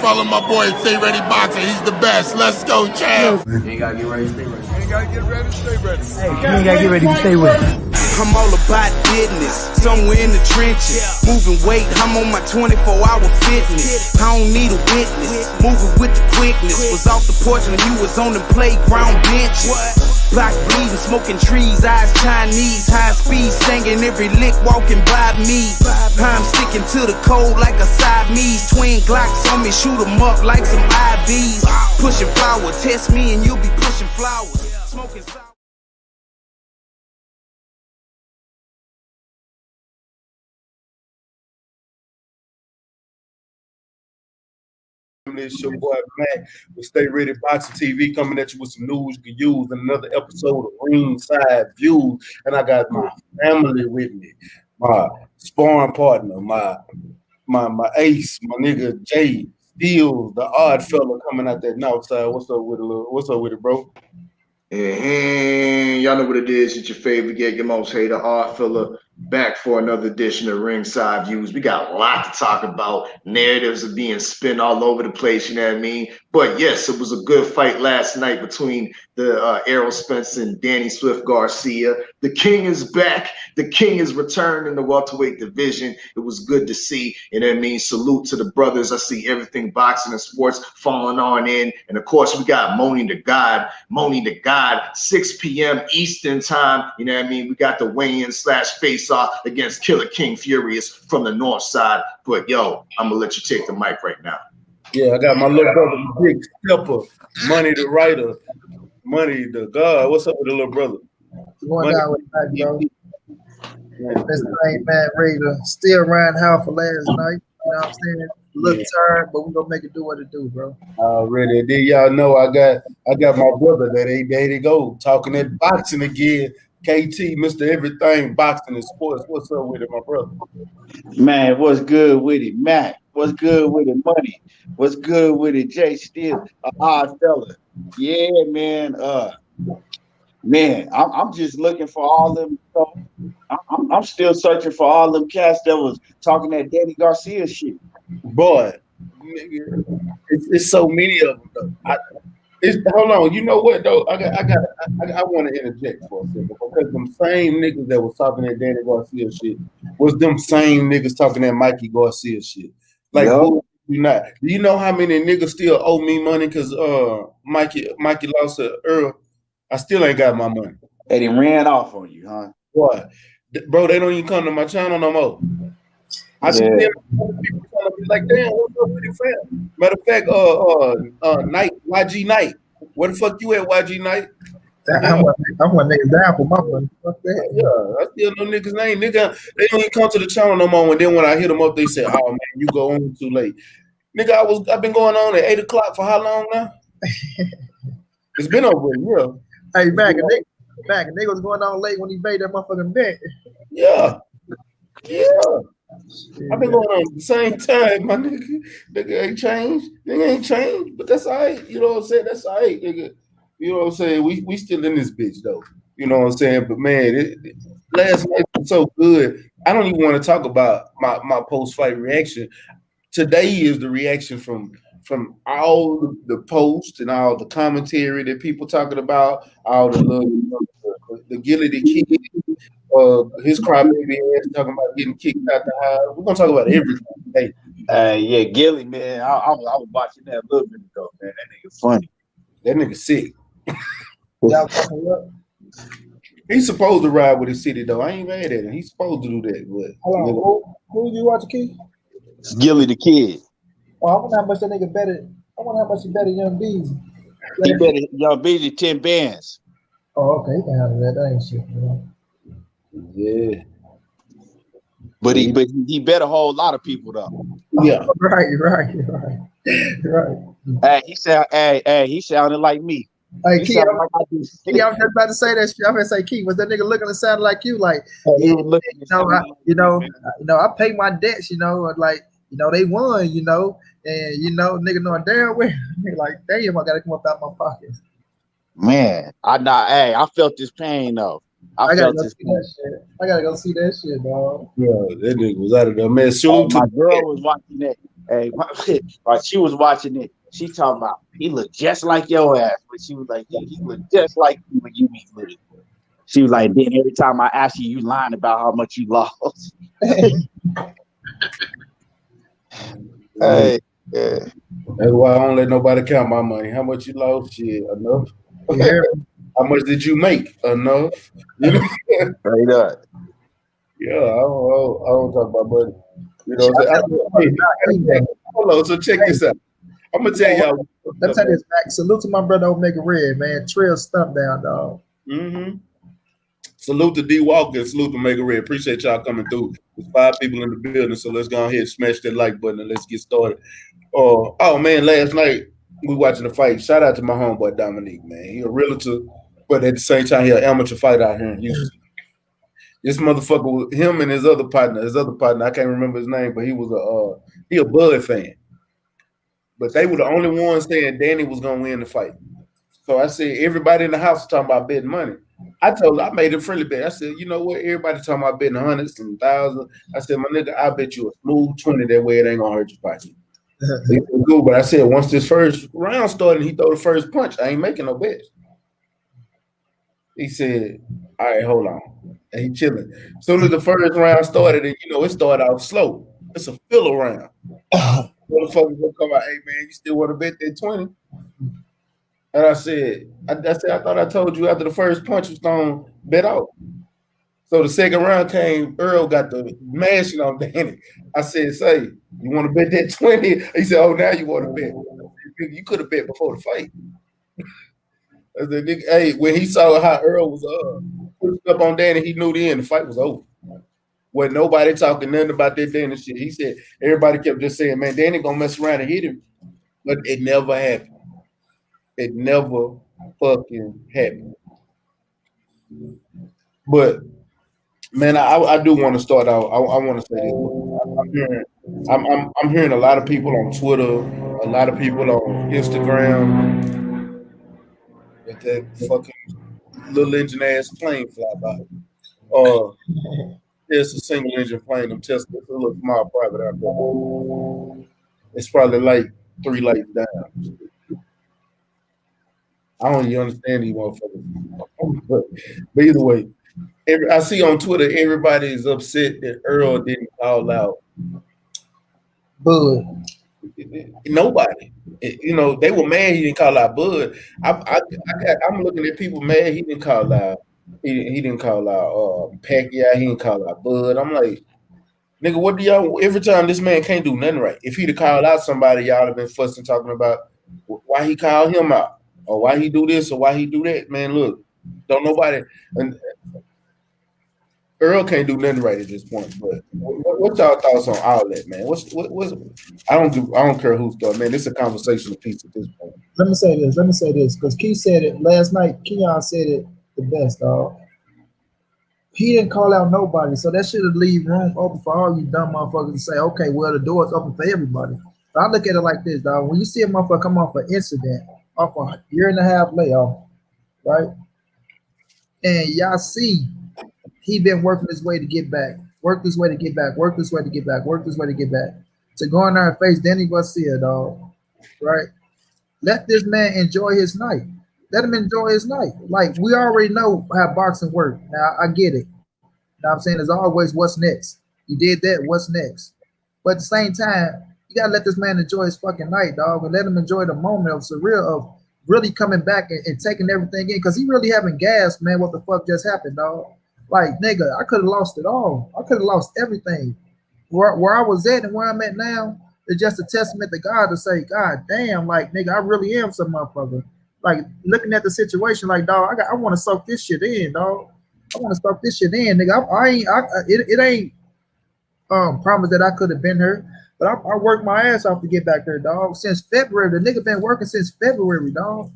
follow my boy, Stay Ready Boxer. He's the best. Let's go, champ. You ain't gotta get ready to stay ready. You ain't gotta get ready to stay ready. Hey, you ain't gotta get ready to stay ready. I'm all about business, somewhere in the trenches. Moving weight, I'm on my 24-hour fitness. I don't need a witness, moving with the quickness. Was off the porch when you was on the playground benches. Block bleeding, smoking trees, eyes Chinese. High speed, singing every lick walking by me. I'm sticking to the code like a Siamese. Twin Glocks on me, shoot 'em up like some IVs. Pushing flower, test me and you'll be pushing flowers. Smoking sour. It's your boy Mac with Stay Ready Boxing TV coming at you with some news you can use in another episode of RingSideViews. And I got my family with me, my sparring partner, my ace, my nigga Jay Steele, the odd fella coming out that north side. What's up with it, bro? And y'all know what it is. It's your favorite get your most hater, odd fella, back for another edition of Ringside Views. We got a lot to talk about. Narratives are being spun all over the place, you know what I mean? But yes, it was a good fight last night between the Errol Spence and Danny Swift Garcia. The king is back. The king is returned in the welterweight division. It was good to see. And I mean, salute to the brothers. I see everything boxing and sports falling on in. And of course, we got Moni the God, 6 p.m. Eastern time. You know what I mean? We got the weigh-in / face-off against Killer King Furious from the north side. But yo, I'm gonna let you take the mic right now. Yeah, I got my little brother, Big Stepper, Money the Writer, Money the God. What's up with the little brother? Going down with that, bro. This thing, man, ready to still riding hard for last night. You know what I'm saying? Look tired, but we're gonna make it do what it do, bro. Already. Did y'all know I got my brother that ain't there to go talking that boxing again. KT, Mr. Everything, boxing and sports. What's up with it, my brother? Man, what's good with it, Mac? What's good with it, Money? What's good with it, Jay Steele, odd fella? Yeah, man. Man, I'm just looking for all them. I'm still searching for all them cats that was talking that Danny Garcia shit. Boy, it's so many of them though. Hold on, you know what though? I want to interject for a second because them same niggas that was talking that Danny Garcia shit was them same niggas talking that Mikey Garcia shit. Like, do you know how many niggas still owe me money because Mikey lost to Earl? I still ain't got my money. And he ran off on you, huh? What, bro? They don't even come to my channel no more. I see people trying to be like, damn, what's up with your fam? Matter of fact, Knight, YG Knight. Where the fuck you at, YG Knight? I want niggas down for my money. Fuck that. Yeah, I still know niggas' name. Nigga, they don't even come to the channel no more. And then when I hit them up, they say, oh man, you go on too late. Nigga, I've been going on at 8 o'clock for how long now? It's been over a year. Hey, back, and they was going on late when he made that motherfucking bet. Yeah. I've been going on at the same time, my nigga. Nigga ain't changed. Nigga ain't changed, but that's all right. You know what I'm saying? That's all right, nigga. You know what I'm saying? We still in this bitch, though. You know what I'm saying? But, man, last night was so good. I don't even want to talk about my post-fight reaction. Today is the reaction from all the posts and all the commentary that people talking about, all the Gilly the Kid, his crybaby ass talking about getting kicked out the house. We're gonna talk about everything today. Yeah, Gilly, man. I was watching that a little bit ago, man. That nigga funny. That nigga sick. He's supposed to ride with his city though. I ain't mad at him. He's supposed to do that. But Who you watch, Key? It's Gilly the Kid. Well, I wonder how much that nigga betted. I wonder how much he betted Young Beezy. He betted Young Beezy 10 bands. Oh, okay. He can handle that. That ain't shit, man. Yeah. But he bet a whole lot of people though. Yeah. Right. He sounded like me. Hey, Key, I was just about to say that shit. I'm gonna say, Key, was that nigga looking and sounding like you? Like, I pay my debts, like, they won, and nigga knowing damn well, like, damn, I gotta come up out my pockets. Man, I felt this pain though. I gotta go see that shit, dog. Yeah, that nigga was out of there, man. My girl was watching that. Hey, while she was watching it, she talking about he looked just like your ass. But she was like, he looked just like you when you meet with him. She was like, then every time I ask you, you lying about how much you lost. Hey, yeah. That's why I don't let nobody count my money. How much you lost? Shit, enough. Yeah. How much did you make? Enough. You know? Straight up. Yeah, I don't talk about money. You know what I'm saying? Hold on, so check this out. I'm gonna tell y'all. Let me tell you this, Mac. Salute to my brother Omega Red, man. Trail stump down, dog. Mm-hmm. Salute to D Walker and salute to Omega Red. Appreciate y'all coming through. There's 5 people in the building, so let's go ahead and smash that like button and let's get started. Oh man, last night we watching the fight. Shout out to my homeboy Dominique, man. He a realtor, but at the same time he an amateur fighter out here in Houston. This motherfucker, him and his other partner, I can't remember his name, but he was he a Bud fan. But they were the only ones saying Danny was gonna win the fight. So I said, everybody in the house was talking about betting money. I made a friendly bet. I said, you know what? Everybody talking about betting hundreds and thousands. I said, my nigga, I bet you a smooth 20 that way it ain't gonna hurt your pocket. He said, cool, but I said, once this first round started and he throw the first punch, I ain't making no bets. He said, all right, hold on. And he chilling. As soon as the first round started, and it started out slow. It's a filler round. Motherfuckers gonna come out, hey man, you still want to bet that 20? And I said, I thought I told you after the first punch was gonna bet out. So the second round came, Earl got the mashing on Danny. I said, say, you want to bet that 20? He said, oh, now you want to bet. You could have bet before the fight. I said, nigga, hey, when he saw how Earl was pushed up on Danny, he knew then the fight was over. Wasn't nobody talking nothing about that Danny shit. He said, everybody kept just saying, man, Danny gonna mess around and hit him. But it never happened. It never fucking happened. But man, I do want to start out. I want to say this. I'm hearing a lot of people on Twitter, a lot of people on Instagram with that fucking little engine ass plane fly by. It's a single engine plane. I'm testing. It's a little small private aircraft. It's probably like 3 lights down. I don't even understand these motherfuckers. But either way, I see on Twitter everybody is upset that Earl didn't call out Bud. Nobody. They were mad he didn't call out Bud. I'm looking at people mad he didn't call out. He didn't call out Pacquiao. He didn't call out Bud. I'm like, nigga, what do y'all? Every time this man can't do nothing right. If he'd have called out somebody, y'all have been fussing talking about why he called him out or why he do this or why he do that. Man, look, don't nobody. And Earl can't do nothing right at this point. But what's y'all thoughts on all that, man? What's I don't care who's thought, man. It's a conversational piece at this point. Let me say this, because Keith said it last night. Keon said it the best, dog. He didn't call out nobody, so that should have leave room open for all you dumb motherfuckers to say, okay, well, the door is open for everybody. But I look at it like this, dog. When you see a motherfucker come off an incident, off a 1.5 year layoff, right? And y'all see he been working his way to get back, work this way to get back, work this way to get back, work this way to get back. To go in there and face Danny Garcia, dog, right? Let this man enjoy his night. Let him enjoy his night. Like, we already know how boxing works. Now, I get it. You know what I'm saying? There's always what's next. You did that, what's next? But at the same time, you got to let this man enjoy his fucking night, dog, and let him enjoy the moment of surreal of really coming back and taking everything in, because he really haven't gasped, man, what the fuck just happened, dog. Like, nigga, I could have lost it all. I could have lost everything. Where I was at and where I'm at now, it's just a testament to God to say, God damn, like, nigga, I really am some motherfucker. Like, looking at the situation, like, dog, I want to soak this shit in, dog. I want to soak this shit in, nigga. It ain't promise that I could have been here, but I worked my ass off to get back there, dog. Since February, the nigga been working since February, dog.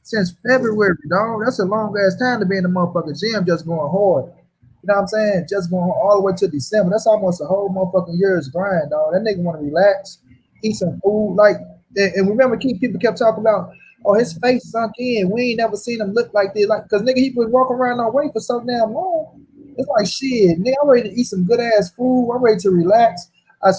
Since February, dog. That's a long ass time to be in the motherfucking gym just going hard. You know what I'm saying? Just going all the way to December. That's almost a whole motherfucking year's grind, dog. That nigga want to relax, eat some food. Like, and remember, people kept talking about, oh, his face sunk in. We ain't never seen him look like this. Like, because nigga, he been walking around our way for so damn long. It's like, shit, nigga, I'm ready to eat some good ass food. I'm ready to relax. I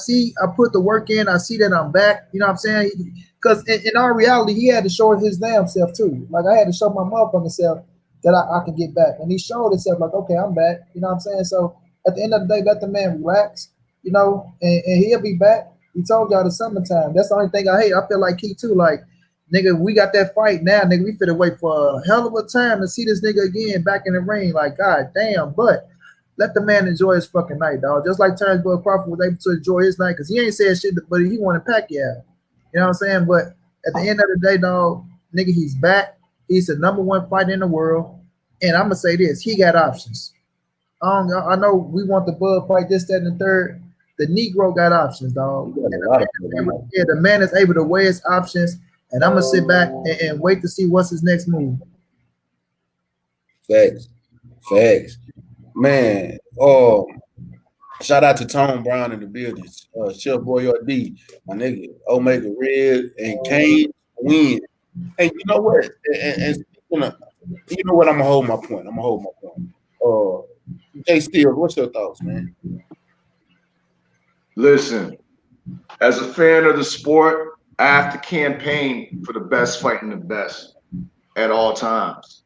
put the work in. I see that I'm back. You know what I'm saying? Because in our reality, he had to show his damn self too. Like I had to show my motherfucking self that I can get back. And he showed himself like, okay, I'm back. You know what I'm saying? So at the end of the day, let the man relax, you know, and he'll be back. He told y'all the summertime. That's the only thing I hate. I feel like he too, like, nigga, we got that fight now, nigga. We finna wait for a hell of a time to see this nigga again back in the ring. Like, god damn, but let the man enjoy his fucking night, dog. Just like Terrence Bud Crawford was able to enjoy his night, because he ain't saying shit, but he wanted Pacquiao. You know what I'm saying? But at the end of the day, dog, nigga, he's back. He's the #1 fighter in the world. And I'm gonna say this, he got options. I know we want the Bud fight, this, that, and the third. The Negro got options, dog. The man is able to weigh his options, and I'm gonna sit back and wait to see what's his next move. Facts. Man, shout out to Tone Brown in the building. Chef Boyardee, my nigga, Omega Red and Kane win. And you know what? And you know what? I'm gonna hold my point. Jay Steele, what's your thoughts, man? Listen, as a fan of the sport, I have to campaign for the best fighting the best at all times.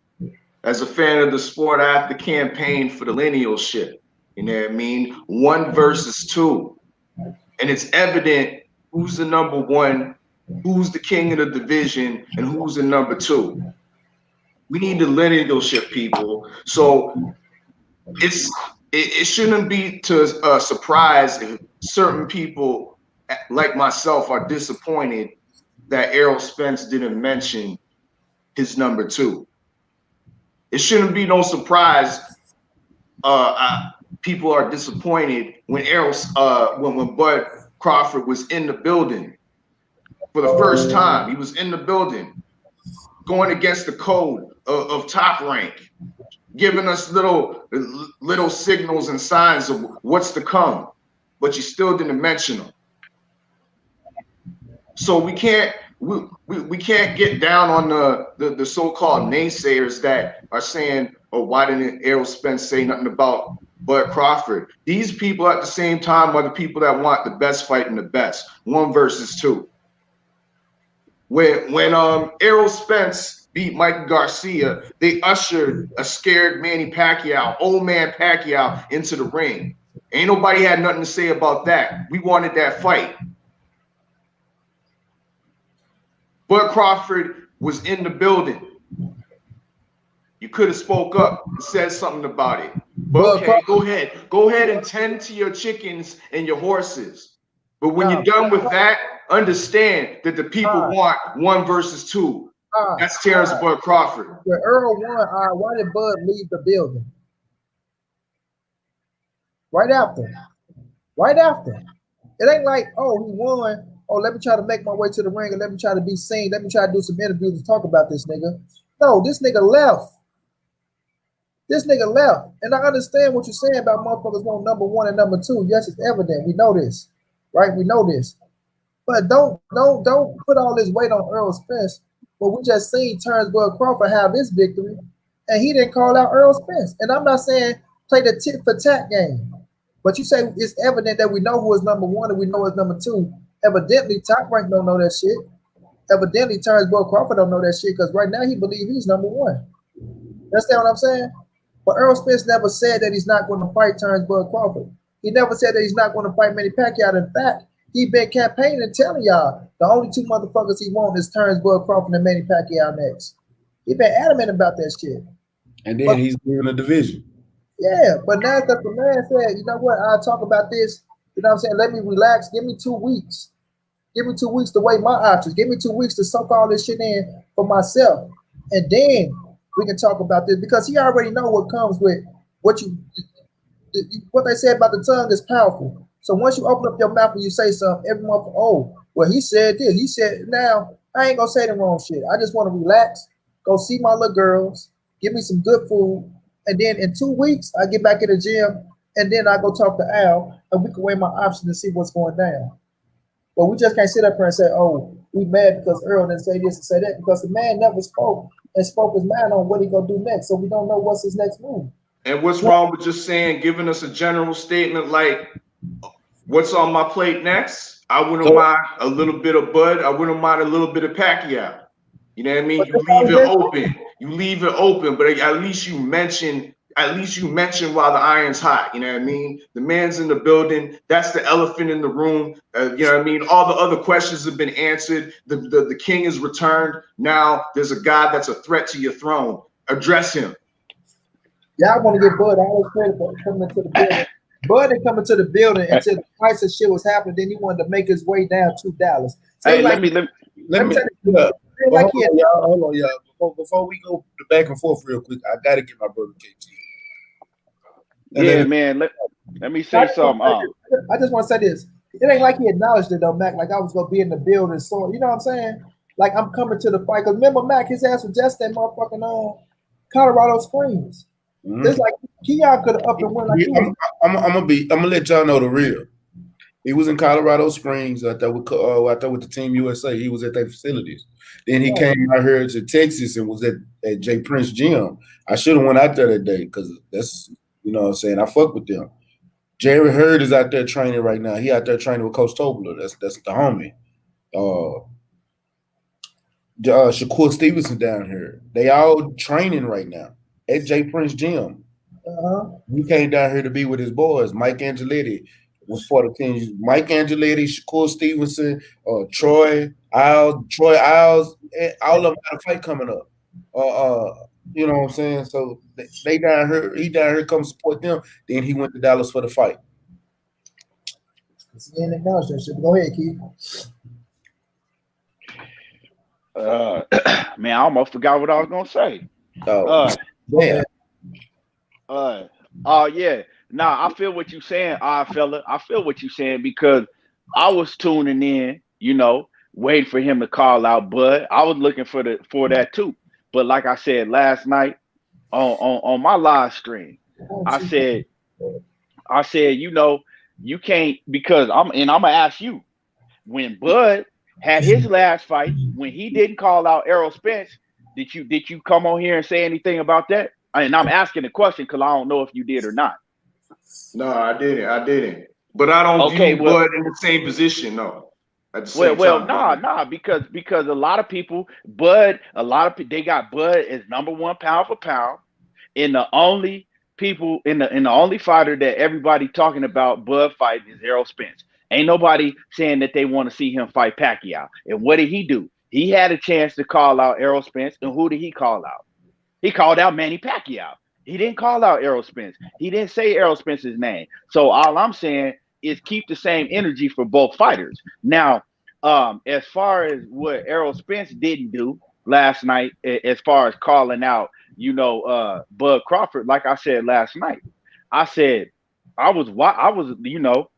As a fan of the sport, I have to campaign for the lineal shit. You know what I mean? 1 versus 2. And it's evident who's the #1, who's the king of the division, and who's the #2. We need the lineal shit, people. So it shouldn't be to a surprise if certain people like myself are disappointed that Errol Spence didn't mention his #2. It shouldn't be no surprise. People are disappointed when when Bud Crawford was in the building for the first time. He was in the building, going against the code of Top Rank, giving us little signals and signs of what's to come, but you still didn't mention them. So we can't get down on the so-called naysayers that are saying, oh, why didn't Errol Spence say nothing about Bud Crawford? These people at the same time are the people that want the best fight and the best, 1 versus 2. When Errol Spence beat Mike Garcia, they ushered a scared Manny Pacquiao, old man Pacquiao, into the ring. Ain't nobody had nothing to say about that. We wanted that fight. Bud Crawford was in the building. You could have spoke up and said something about it. But okay, go ahead and tend to your chickens and your horses. But when you're done with that, understand that the people want 1 versus 2. That's Terrence Bud Crawford. When Earl won, why did Bud leave the building? Right after. It ain't like, oh, he won. Oh, let me try to make my way to the ring and let me try to be seen. Let me try to do some interviews and talk about this nigga. No, this nigga left. And I understand what you're saying about motherfuckers want #1 and #2. Yes, it's evident. We know this, right? We know this. But don't put all this weight on Errol Spence. But we just seen Terrence Bud Crawford have his victory, and he didn't call out Errol Spence. And I'm not saying play the tit for tat game, but you say it's evident that we know who is #1 and we know is #2. Evidently, Top Rank don't know that shit. Evidently, Terrence Bud Crawford don't know that shit, because right now he believes he's #1. Understand what I'm saying? But Errol Spence never said that he's not going to fight Terrence Bud Crawford. He never said that he's not going to fight Manny Pacquiao. In fact, he been campaigning and telling y'all the only 2 motherfuckers he wants is Terrence Bud Crawford and Manny Pacquiao next. He been adamant about that shit. And then he's leaving the division. Yeah, but now that the man said, you know what, I'll talk about this. You know what I'm saying? Let me relax. Give me 2 weeks. Give me 2 weeks to weigh my options. Give me 2 weeks to soak all this shit in for myself. And then we can talk about this, because he already know what comes with what they say about the tongue is powerful. So once you open up your mouth and you say something, everyone, oh, well, he said this. He said, now, I ain't going to say the wrong shit. I just want to relax, go see my little girls, give me some good food. And then in 2 weeks, I get back in the gym, and then I go talk to Al, and we can weigh my options and see what's going down. But we just can't sit up here and say, oh, we mad because Earl didn't say this and say that, because the man never spoke and spoke his mind on what he going to do next. So we don't know what's his next move. And what's wrong with just saying, giving us a general statement like, What's on my plate next? I wouldn't mind a little bit of Bud. I wouldn't mind a little bit of Pacquiao. You know what I mean? You leave it open. You leave it open, but at least you mention. At least you mention while the iron's hot. You know what I mean? The man's in the building. That's the elephant in the room. You know what I mean? All the other questions have been answered. The king is returned. Now there's a guy that's a threat to your throne. Address him. Y'all want to get Bud all this credit for coming to the building. Bud didn't come into the building until the price of shit was happening. Then he wanted to make his way down to Dallas. So Hey, like, let me tell you. like Hold on, y'all. Before we go back and forth real quick, I gotta get my brother KT. Yeah, man. Let me say something. I just want to say this. It ain't like he acknowledged it though, Mac. Like I was gonna be in the building, so you know what I'm saying? Like I'm coming to the fight. Cause remember, Mac, his ass was just that motherfucking Colorado Springs. Mm-hmm. It's like Keon could have up and went like I'm gonna let y'all know the real. He was in Colorado Springs with the Team USA. He was at their facilities. Then he came out here to Texas and was at Jay Prince Gym. I should have went out there that day because that's, you know what I'm saying, I fuck with them. Jerry Hurd is out there training right now. He out there training with Coach Tobler. That's the homie. Shakur Stevenson down here. They all training right now at Jay Prince Gym. He came down here to be with his boys. Mike Angeletti was part of the team. Mike Angeletti, Shakur Stevenson, Troy Isles, all of them got a fight coming up. You know what I'm saying? So they down here, he down here come support them. Then he went to Dallas for the fight. He ain't acknowledged that shit. Go ahead, Keith. Man, I almost forgot what I was gonna say. Yeah. Yeah. Nah, I feel what you're saying, fella. I feel what you're saying because I was tuning in, you know, waiting for him to call out Bud. I was looking for that too. But like I said last night on my live stream, I said, you know, you can't, because I'm gonna ask you, when Bud had his last fight, when he didn't call out Errol Spence, did you come on here and say anything about that? And I'm asking the question because I don't know if you did or not. No, I didn't. But I don't view Bud in the same position, no. Because a lot of people, they got Bud as number one pound for pound, and the only people in the only fighter that everybody talking about Bud fight is Errol Spence. Ain't nobody saying that they want to see him fight Pacquiao. And what did he do? He had a chance to call out Errol Spence, and who did he call out? He called out Manny Pacquiao. He didn't call out Errol Spence. He didn't say Errol Spence's name. So all I'm saying is keep the same energy for both fighters. Now, as far as what Errol Spence didn't do last night, as far as calling out, you know, Bud Crawford, like I said last night, I said I was, you know,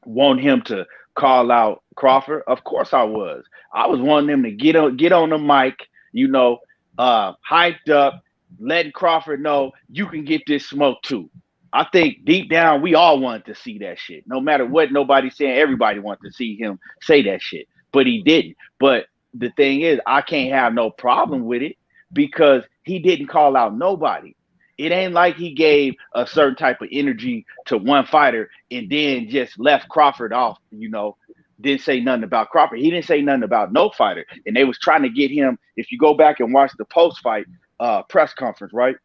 want him to call out Crawford. Of course I was. I was wanting him to get on the mic, you know, hyped up, letting Crawford know you can get this smoke too. I think deep down we all wanted to see that shit. No matter what nobody's saying, everybody wanted to see him say that shit. But he didn't. But the thing is, I can't have no problem with it because he didn't call out nobody. It ain't like he gave a certain type of energy to one fighter and then just left Crawford off, you know, didn't say nothing about Crawford. He didn't say nothing about no fighter. And they was trying to get him, if you go back and watch the post-fight press conference, right?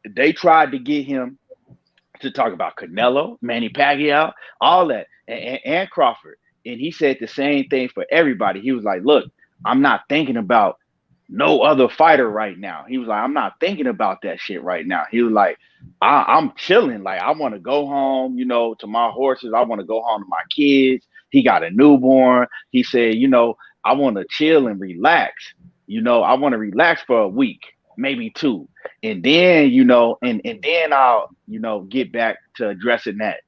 They tried to get him to talk about Canelo, Manny Pacquiao, all that, and Crawford. And he said the same thing for everybody. He was like, look, I'm not thinking about no other fighter right now. He was like, I'm not thinking about that shit right now. He was like, I'm chilling. Like, I want to go home, you know, to my horses. I want to go home to my kids. He got a newborn. He said, you know, I want to chill and relax. You know, I want to relax for a week, maybe two. And then, you know, and then I'll, you know, get back to addressing that.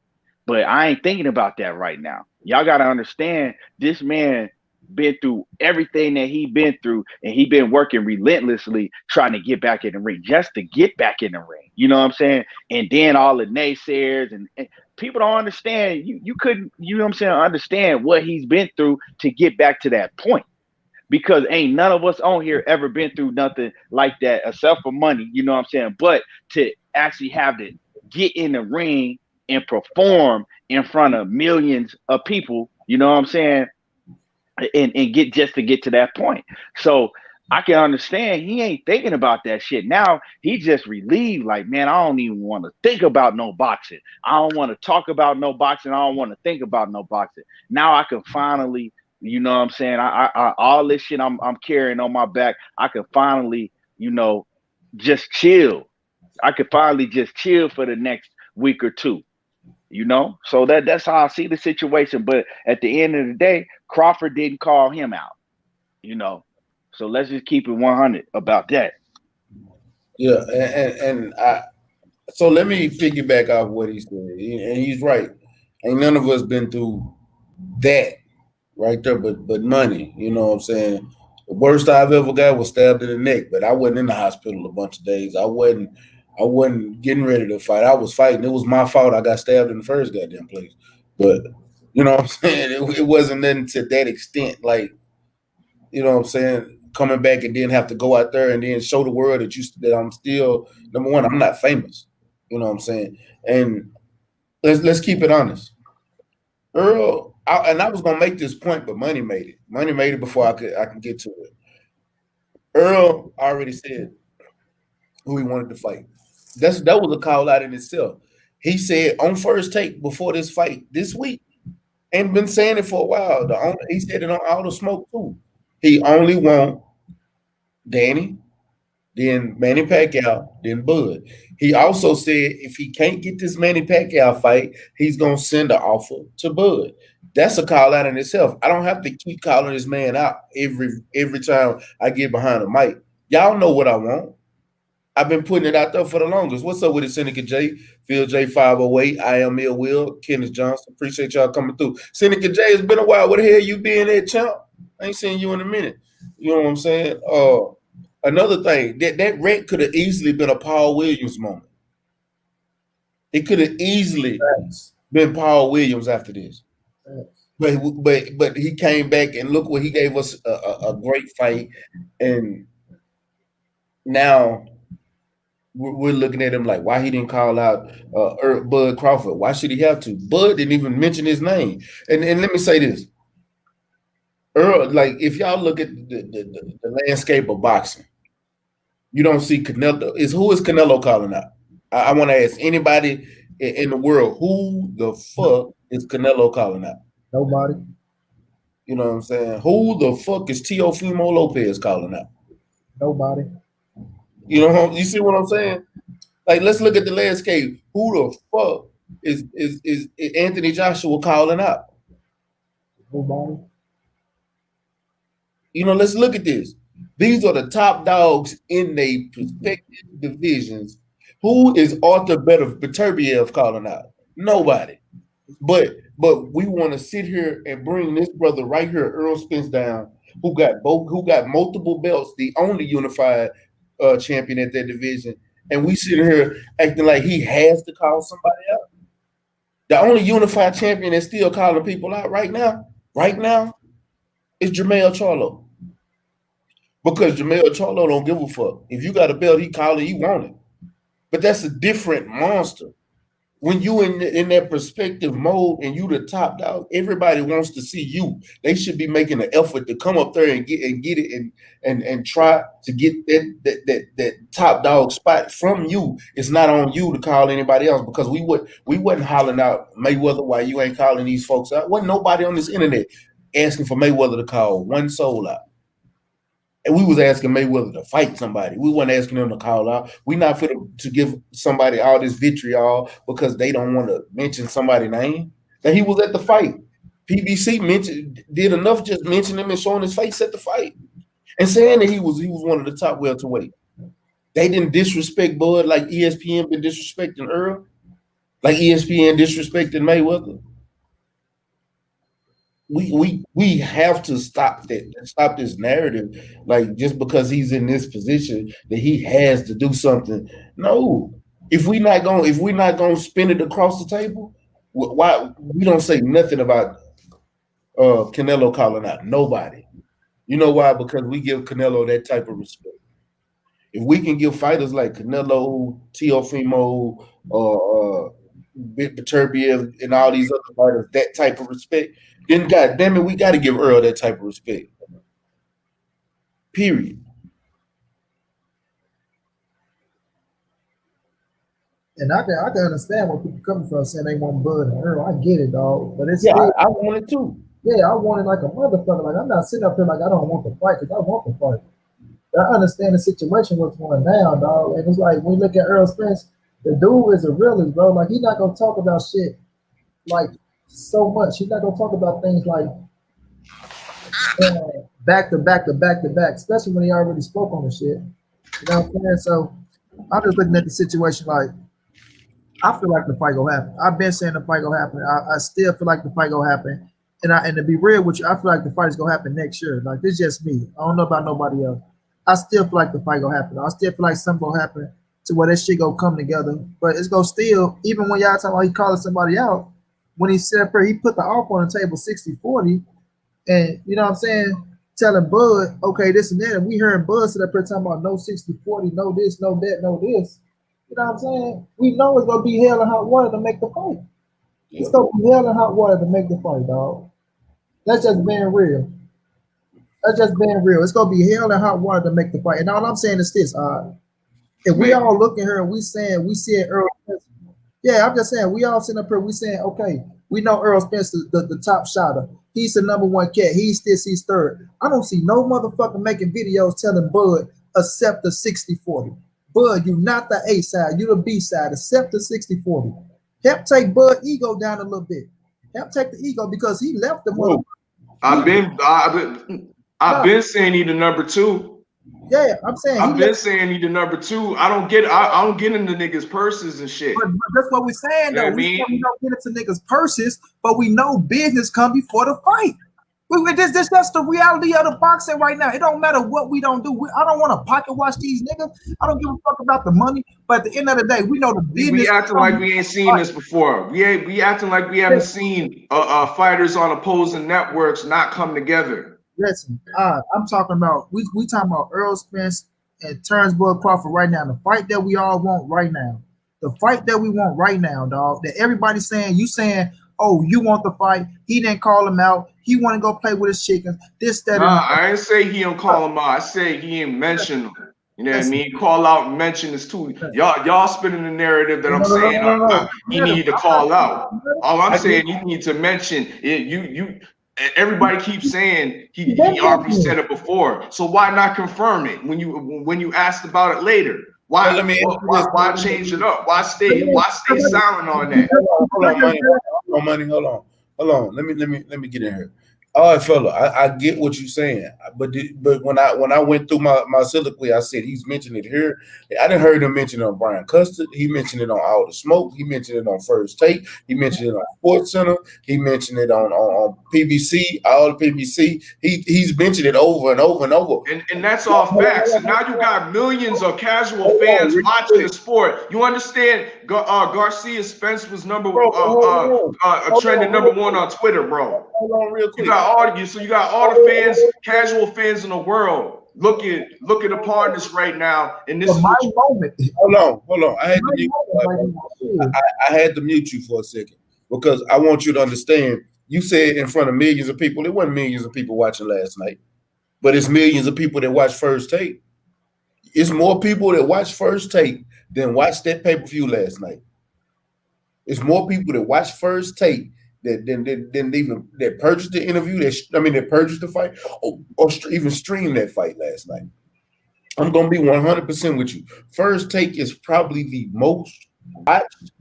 But I ain't thinking about that right now. Y'all got to understand, this man been through everything that he been through, and he been working relentlessly trying to get back in the ring, just to get back in the ring. You know what I'm saying? And then all the naysayers and people don't understand. You couldn't, you know what I'm saying, understand what he's been through to get back to that point. Because ain't none of us on here ever been through nothing like that, except for money, you know what I'm saying? But to actually have to get in the ring and perform in front of millions of people, you know what I'm saying? And get just to get to that point. So I can understand he ain't thinking about that shit. Now he just relieved, like, man, I don't even want to think about no boxing. I don't want to talk about no boxing. I don't want to think about no boxing. Now I can finally, you know what I'm saying? I all this shit I'm carrying on my back, I can finally, you know, just chill. I could finally just chill for the next week or two. You know, so that's how I see the situation. But at the end of the day, Crawford didn't call him out, you know. So let's just keep it 100 about that. Yeah, and so let me piggyback off what he said, and he's right. Ain't none of us been through that right there, but money. You know what I'm saying? The worst I've ever got was stabbed in the neck, but I wasn't in the hospital a bunch of days. I wasn't getting ready to fight. I was fighting. It was my fault. I got stabbed in the first goddamn place. But you know what I'm saying? It wasn't nothing to that extent. Like, you know what I'm saying? Coming back and then have to go out there and then show the world that I'm still number one. I'm not famous. You know what I'm saying? And let's keep it honest. Earl, I was gonna make this point, but Money made it. Money made it before I can get to it. Earl already said who he wanted to fight. That was a call out in itself. He said on first take before this fight this week, and been saying it for a while. He said it on All the Smoke too. He only want Danny, then Manny Pacquiao, then Bud. He also said if he can't get this Manny Pacquiao fight, he's gonna send an offer to Bud. That's a call out in itself. I don't have to keep calling this man out every time I get behind the mic. Y'all know what I want. I've been putting it out there for the longest. What's up with it, Seneca J? Phil J 508, I am Ill Will, Kenneth Johnson. Appreciate y'all coming through. Seneca J, it's been a while. Where the hell you been at, champ? I ain't seen you in a minute. You know what I'm saying? Another thing, that wreck could have easily been a Paul Williams moment. It could have easily been Paul Williams after this. But he came back and look what he gave us a great fight. And now we're looking at him like, why he didn't call out Bud Crawford? Why should he have to? Bud didn't even mention his name. And let me say this. Earl, like, if y'all look at the landscape of boxing, you don't see Canelo. Who is Canelo calling out? I want to ask anybody in the world, who the fuck is Canelo calling out? Nobody. You know what I'm saying? Who the fuck is Teofimo Lopez calling out? Nobody. You know, you see what I'm saying? Like, let's look at the landscape. Who the fuck is Anthony Joshua calling out? Nobody. You know, let's look at this. These are the top dogs in their respective divisions. Who is Arthur Beterbiev calling out? Nobody. But we want to sit here and bring this brother right here, Errol Spence, down, who got multiple belts, the only unified champion at that division, and we sit here acting like he has to call somebody out. The only unified champion that's still calling people out right now, is Jermell Charlo. Because Jermell Charlo don't give a fuck. If you got a belt, he calling, you want it. But that's a different monster. When you in that perspective mode and you the top dog, everybody wants to see you. They should be making an effort to come up there and get it and try to get that top dog spot from you. It's not on you to call anybody else, because we wasn't hollering out Mayweather while you ain't calling these folks out. Wasn't nobody on this internet asking for Mayweather to call one soul out. And we was asking Mayweather to fight somebody. We wasn't asking them to call out. We not fit to give somebody all this vitriol because they don't want to mention somebody's name. That he was at the fight. PBC did enough just mentioning him and showing his face at the fight. And saying that he was one of the top welterweight. They didn't disrespect Bud like ESPN been disrespecting Earl. Like ESPN disrespecting Mayweather. We have to stop this narrative, like, just because he's in this position that he has to do something. No, if we not gonna spin it across the table, why we don't say nothing about Canelo calling out nobody? You know why? Because we give Canelo that type of respect. If we can give fighters like Canelo, Teofimo, Beterbiev and all these other fighters that type of respect, then God damn it, we got to give Earl that type of respect. Period. And I can understand where people coming from saying they want Bud and Earl. I get it, dog. But it's Yeah, still, I want it too. yeah, I want it like a motherfucker. Like I'm not sitting up here like I don't want to fight because I want to fight. I understand the situation what's going down, dog. And it's like when you look at Errol Spence, the dude is a realist, bro. Like he's not gonna talk about shit like so much. He's not gonna talk about things like back to back to back to back, especially when he already spoke on the shit. You know what I'm saying? So I'm just looking at the situation like I feel like the fight gonna happen. I've been saying the fight gonna happen. I still feel like the fight gonna happen. And to be real with you, I feel like the fight is gonna happen next year. Like this is just me. I don't know about nobody else. I still feel like the fight gonna happen. I still feel like something gonna happen to where that shit gonna come together. But it's gonna still, even when y'all talking about he calling somebody out, when he said up he put the offer on the table 60-40, and you know what I'm saying, telling Bud, okay, this and that, and we hearing Bud sit up here talking about no 60-40, no this, no that, no this. You know what I'm saying? We know it's gonna be hell and hot water to make the fight. It's gonna be hell and hot water to make the fight, dog. That's just being real. That's just being real. It's gonna be hell and hot water to make the fight. And all I'm saying is this: if we all look at her and we see Earl Spence, yeah, I'm just saying we all sitting up here, we saying, okay, we know Earl Spence the top shotter. He's the number one cat. He's this, he's third. I don't see no motherfucker making videos telling Bud accept the 60-40. Bud, you not the A side, you the B side. Accept the 60-40. Help take Bud ego down a little bit. Help take the ego because he left the mother. I've been saying he the number two. Yeah, I'm saying I've been saying he the number two. I don't get into niggas' purses and shit. But that's what we're saying, though. You know We don't get into niggas' purses, but we know business come before the fight. This that's the reality of the boxing right now. It don't matter what we don't do. I don't want to pocket watch these niggas. I don't give a fuck about the money. But at the end of the day, we know the business. We acting like we ain't seen this before. We acting like we haven't seen fighters on opposing networks not come together. Listen, I'm talking about we talking about Errol Spence and Turnbull Crawford right now. The fight that we all want right now. The fight that we want right now, dog. That everybody's saying, you saying, oh, you want the fight. He didn't call him out. He want to go play with his chickens. This, that, and I ain't say he don't call him out. I say he ain't mention him. You know what I mean? Call out and mention this too. Y'all spinning the narrative that I'm saying he need to call out. All I'm saying, you need to mention it. Everybody keeps saying he already said it before. So why not confirm it when you asked about it later? Why change it up? Why stay silent on that? Hold on. Let me get in here. All right, fella, I get what you're saying, but when I went through my soliloquy, I said he's mentioned it here. I didn't heard him mention it on Brian Custard. He mentioned it on All the Smoke. He mentioned it on First Take. He mentioned it on Sports Center. He mentioned it on PBC, all the PBC. He's mentioned it over and over and over. And that's all facts. And now you got millions of casual fans watching the sport. You understand? Garcia Spence was trending number one on Twitter, bro. Hold on, real quick. You got all the fans, casual fans in the world looking upon this right now. And this is my moment. Hold on. I had to mute you for a second because I want you to understand. You said in front of millions of people. There wasn't millions of people watching last night, but it's millions of people that watch First Take. It's more people that watch First Take than watched that pay-per-view last night. It's more people that watch First Take that purchased the interview, that purchased the fight, or even streamed that fight last night. I'm gonna be 100% with you. First Take is probably the most watched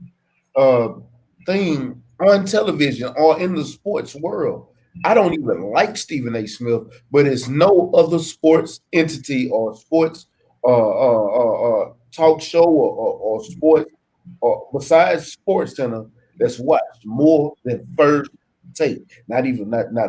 thing on television or in the sports world. I don't even like Stephen A. Smith, but it's no other sports entity or sports talk show or sports or besides Sports Center that's watched more than First Take. Not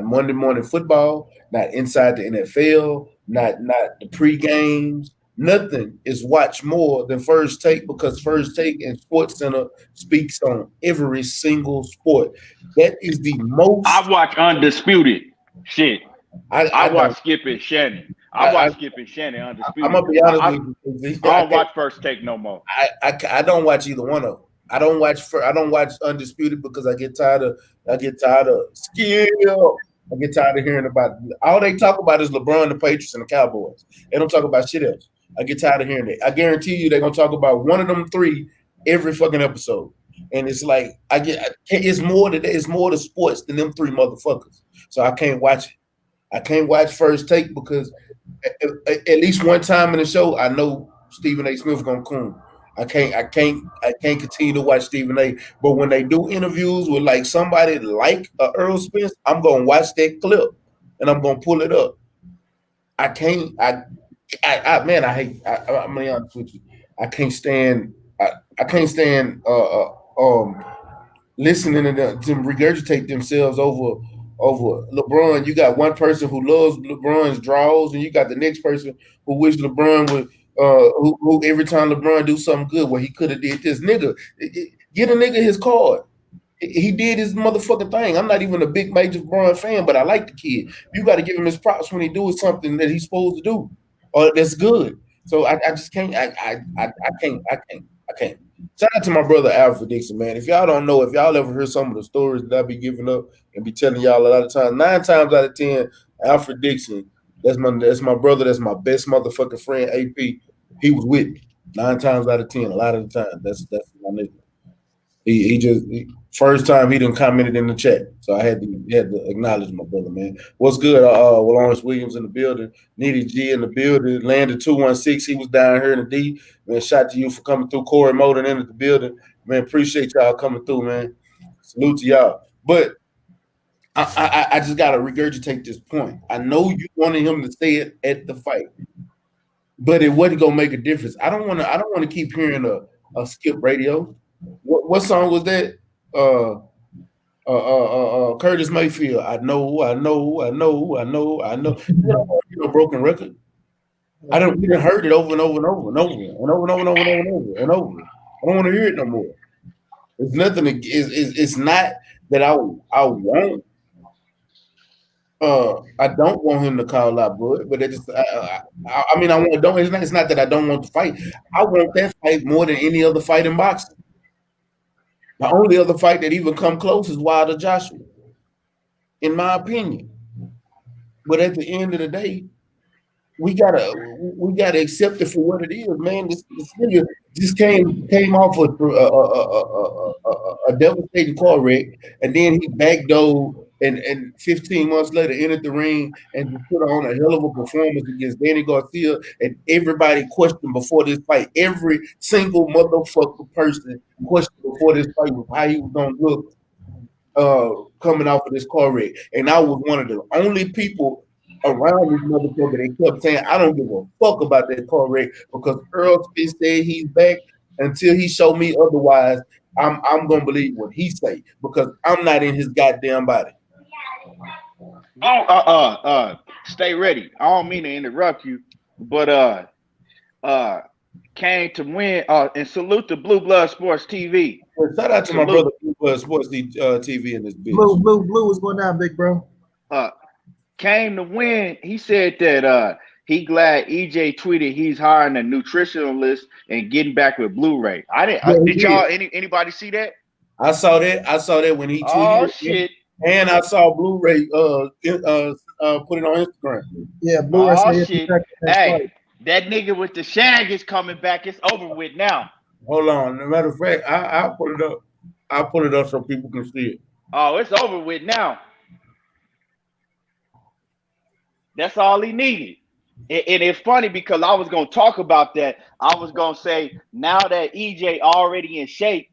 Monday Morning Football, not Inside the NFL, not the pre-games. Nothing is watched more than First Take because First Take and Sports Center speaks on every single sport. That is the most. I watch Undisputed. Shit. I watch Skip and Shannon. I watch Skip and Shannon Undisputed. I'm gonna be honest with you. I don't watch First Take no more. I don't watch either one of them. I don't watch Undisputed because I get tired of skill. I get tired of hearing about all they talk about is LeBron, the Patriots, and the Cowboys. They don't talk about shit else. I get tired of hearing that. I guarantee you they're gonna talk about one of them three every fucking episode. And it's like it's more to sports than them three motherfuckers. So I can't watch it. I can't watch First Take because at least one time in the show I know Stephen A. Smith gonna coon. I can't continue to watch Stephen A. But when they do interviews with like somebody like Errol Spence, I'm gonna watch that clip and I'm gonna pull it up. I can't. I'm gonna be honest with you. I can't stand. I can't stand. Listening to them regurgitate themselves over LeBron. You got one person who loves LeBron's draws, and you got the next person who wish LeBron would. Who every time LeBron do something good, where he could have did this, nigga, get a nigga his card. He did his motherfucking thing. I'm not even a big major LeBron fan, but I like the kid. You got to give him his props when he doing something that he's supposed to do, or that's good. So I just can't. I can't. Shout out to my brother Alfred Dixon, man. If y'all don't know, if y'all ever heard some of the stories that I be giving up and be telling y'all a lot of times, 9 times out of 10, Alfred Dixon, that's my brother, that's my best motherfucking friend, AP. He was with me 9 times out of 10, a lot of the time. That's my nigga. First time he done commented in the chat, so I had to acknowledge my brother, man. What's good? Lawrence Williams in the building, Needy G in the building, Landed 216. He was down here in the D. Man, shout to you for coming through. Corey Moden into the building, man. Appreciate y'all coming through, man. Salute to y'all. But I just gotta regurgitate this point. I know you wanted him to say it at the fight, but it wasn't gonna make a difference. I don't want to keep hearing a skip radio. What song was that? Curtis Mayfield. I know. Broken record. We done heard it over and over and over and over and over and over and over and over and over. I don't want to hear it no more. It's nothing. It's not that I want. I don't want him to call out Bud, but it's not that I don't want to fight. I want that fight more than any other fight in boxing. The only other fight that even come close is Wilder Joshua, in my opinion. But at the end of the day, we gotta accept it for what it is, man. This nigga just came off a devastating car wreck, and then he backdoored and 15 months later entered the ring and put on a hell of a performance against Danny Garcia. And everybody questioned before this fight. Every single motherfucker person questioned before this fight was how he was gonna look coming off of this car wreck. And I was one of the only people around this motherfucker that kept saying, I don't give a fuck about that car wreck because Errol Spence said he's back. Until he showed me otherwise, I'm gonna believe what he say because I'm not in his goddamn body. Stay ready. I don't mean to interrupt you, but came to win. And salute to Blue Blood Sports TV. Shout out to my brother Blue Blood Sports TV in this bitch. Blue is going down, big bro. Came to win. He said that he glad EJ tweeted he's hiring a nutritionalist and getting back with Blu-ray. Did y'all anybody see that? I saw that when he tweeted. Oh shit. And I saw Blu-ray put it on Instagram. Yeah, Blu-ray. Oh shit. Hey, that nigga with the shag is coming back. It's over with now. Hold on. As a matter of fact, I'll put it up. I'll put it up so people can see it. Oh, it's over with now. That's all he needed. And it's funny because I was going to talk about that. I was going to say, now that EJ already in shape,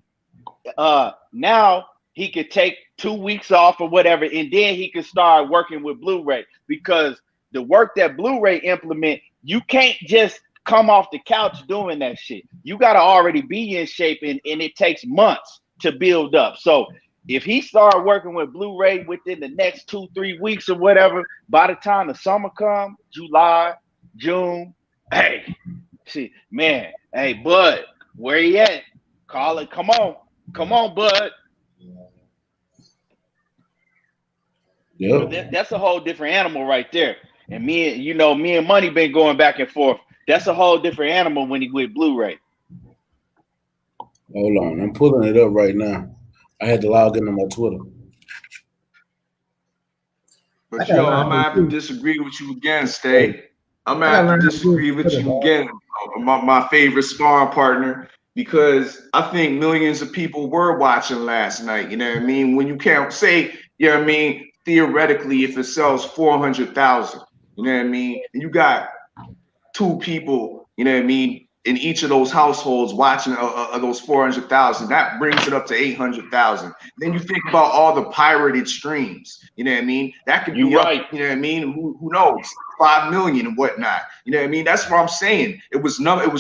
now he could take 2 weeks off or whatever, and then he could start working with Blu-ray. Because the work that Blu-ray implement, you can't just come off the couch doing that shit. You got to already be in shape, and it takes months to build up. So if he started working with Blu-ray within the next 2-3 weeks or whatever, by the time the summer comes, July, June, hey, shit, man, hey, Bud, where he at? Call it. Come on, Bud. Yeah, that's a whole different animal right there. And me and Money been going back and forth. That's a whole different animal when he with Blu-ray. Hold on, I'm pulling it up right now. I had to log into my Twitter. But yo, I'm gonna have to disagree with you again, Stay. I'm gonna have to disagree with you again, my favorite sparring partner, because I think millions of people were watching last night. You know what I mean? When you can't say, you know what I mean, theoretically, if it sells 400,000, you know what I mean, and you got two people, you know what I mean, in each of those households watching those 400,000, that brings it up to 800,000. Then you think about all the pirated streams, you know what I mean? That could be up, you know what I mean? Who knows? 5 million and whatnot. You know what I mean? That's what I'm saying. It was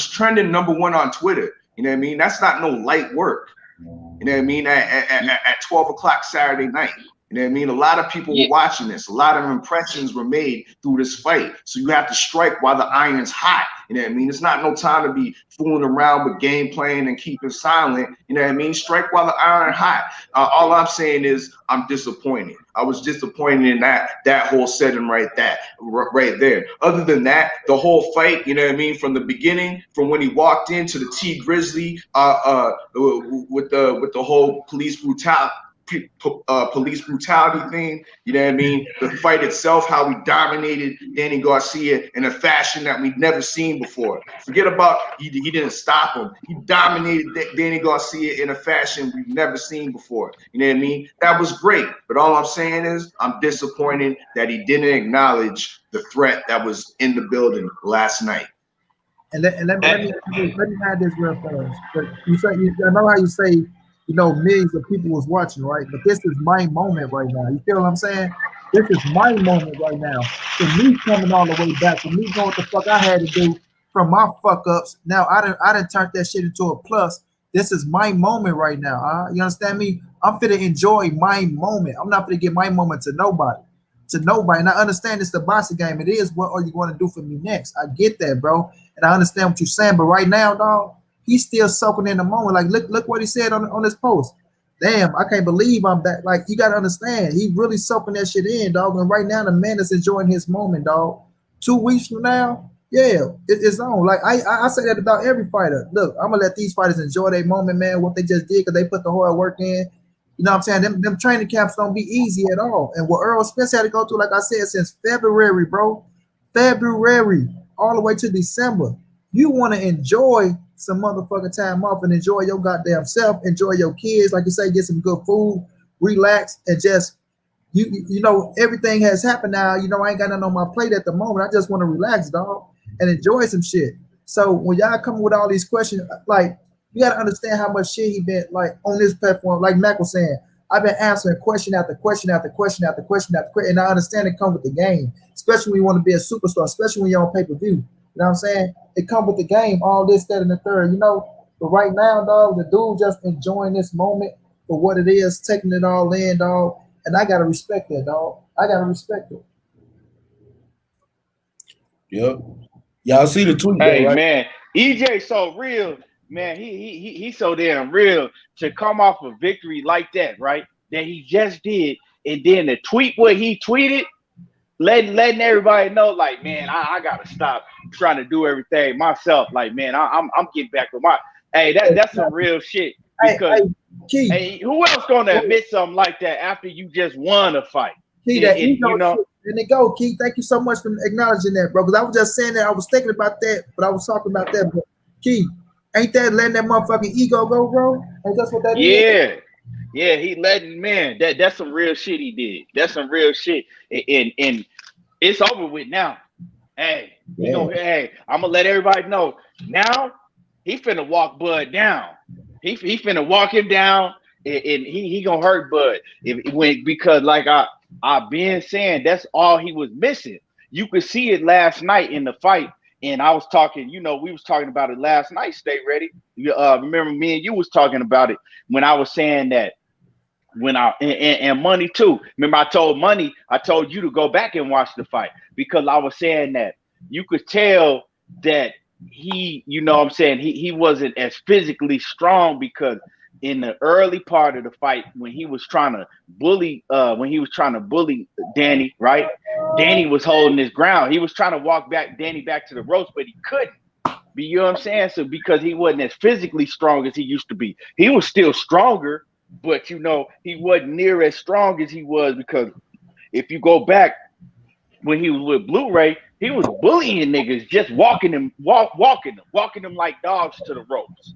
trending #1 on Twitter. You know what I mean? That's not no light work. You know what I mean? At 12 o'clock Saturday night. You know what I mean? A lot of people were watching this. A lot of impressions were made through this fight. So you have to strike while the iron's hot. You know what I mean? It's not no time to be fooling around with game playing and keeping silent. You know what I mean? Strike while the iron's hot. All I'm saying is I'm disappointed. I was disappointed in that whole setting right there. Other than that, the whole fight, you know what I mean, from the beginning, from when he walked into the T Grizzly, with the whole police brutality thing, you know what I mean? The fight itself, how we dominated Danny Garcia in a fashion that we'd never seen before. Forget about he didn't stop him. He dominated Danny Garcia in a fashion we've never seen before. You know what I mean? That was great. But all I'm saying is I'm disappointed that he didn't acknowledge the threat that was in the building last night. And let me add this real fast. But I know how you say, you know, millions of people was watching, right? But this is my moment right now. You feel what I'm saying? This is my moment right now. For me coming all the way back, for me doing what the fuck I had to do from my fuck ups. Now I done turned that shit into a plus. This is my moment right now. You understand me? I'm finna enjoy my moment. I'm not finna give my moment to nobody. And I understand it's the boxing game. It is, what are you going to do for me next? I get that, bro. And I understand what you're saying. But right now, dog, he's still soaking in the moment. Like, look what he said on his post. Damn, I can't believe I'm back. Like, you got to understand, he really soaking that shit in, dog. And right now, the man is enjoying his moment, dog. 2 weeks from now, yeah, it's on. Like, I say that about every fighter. Look, I'm going to let these fighters enjoy their moment, man, what they just did, because they put the hard work in. You know what I'm saying? Them training camps don't be easy at all. And what Errol Spence had to go through, like I said, since February, bro. February, all the way to December. You want to enjoy some motherfucking time off and enjoy your goddamn self, enjoy your kids, like you say, get some good food, relax, and just, you know, everything has happened now. You know, I ain't got nothing on my plate at the moment. I just want to relax, dog, and enjoy some shit. So when y'all come with all these questions, like, you got to understand how much shit he been, like, on this platform. Like Mac was saying, I've been answering question after question after question after question after question, and I understand it comes with the game, especially when you want to be a superstar, especially when you're on pay-per-view. You know what I'm saying? It comes with the game, all this, that, and the third, you know? But right now, dog, the dude just enjoying this moment for what it is, taking it all in, dog, and I got to respect that, dog. I got to respect it. Yep. Y'all see the tweet, hey, though, right? Man, EJ so real. Man, he's so damn real to come off a victory like that, right? That he just did, and then to tweet what he tweeted, letting everybody know, like, man, I gotta stop trying to do everything myself. Like, man, I'm getting back with my. Hey, that's some real shit. Because hey, who else gonna admit something like that after you just won a fight? Key, that you know. And it go, Key. Thank you so much for acknowledging that, bro. Because I was just saying that, I was thinking about that, but I was talking about that. But Key, ain't that letting that motherfucking ego go, bro? Ain't that's what that is? Yeah, he letting, man, that's some real shit he did. That's some real shit. And it's over with now. Hey, hey, I'm gonna let everybody know. Now he finna walk Bud down. He finna walk him down, and he gonna hurt Bud because like I've been saying, that's all he was missing. You could see it last night in the fight. And I was talking, you know, we was talking about it last night. Stay ready. Remember me and you was talking about it when I was saying that when and Money too. Remember I told you to go back and watch the fight, because I was saying that you could tell that he, you know what I'm saying, he wasn't as physically strong, because in the early part of the fight, when he was trying to bully Danny, right? Danny was holding his ground. He was trying to walk Danny back to the ropes, but he couldn't. You know what I'm saying? So because he wasn't as physically strong as he used to be. He was still stronger, but you know, he wasn't near as strong as he was because if you go back when he was with Blu-ray, he was bullying niggas, just walking them like dogs to the ropes.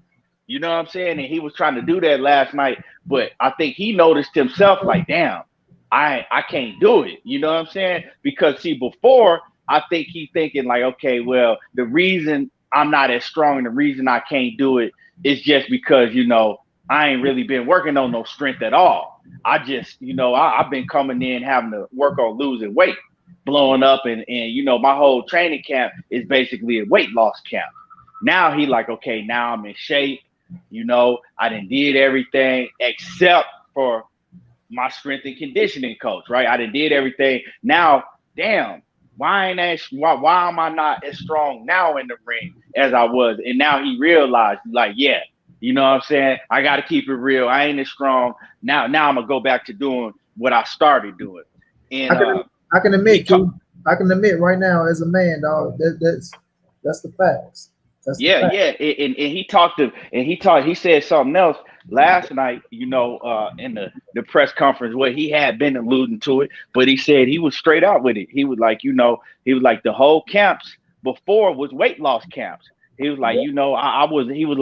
You know what I'm saying? And he was trying to do that last night, but I think he noticed himself like, damn, I can't do it. You know what I'm saying? Because see, before I think he thinking like, okay, well, the reason I'm not as strong and the reason I can't do it is just because, you know, I ain't really been working on no strength at all. I just, you know, I've been coming in having to work on losing weight, blowing up, and you know, my whole training camp is basically a weight loss camp. Now he like, okay, now I'm in shape. You know, I done did everything except for my strength and conditioning coach, right? I done did everything. Now, damn, why am I not as strong now in the ring as I was? And now he realized, like, yeah, you know what I'm saying? I got to keep it real. I ain't as strong. Now I'm going to go back to doing what I started doing. And I can admit right now as a man, dog, that's the facts. Yeah. And he said something else last night, you know, in the press conference where he had been alluding to it, but he said he was straight out with it. He was like, you know, the whole camps before was weight loss camps. He was like, you know, I wasn't able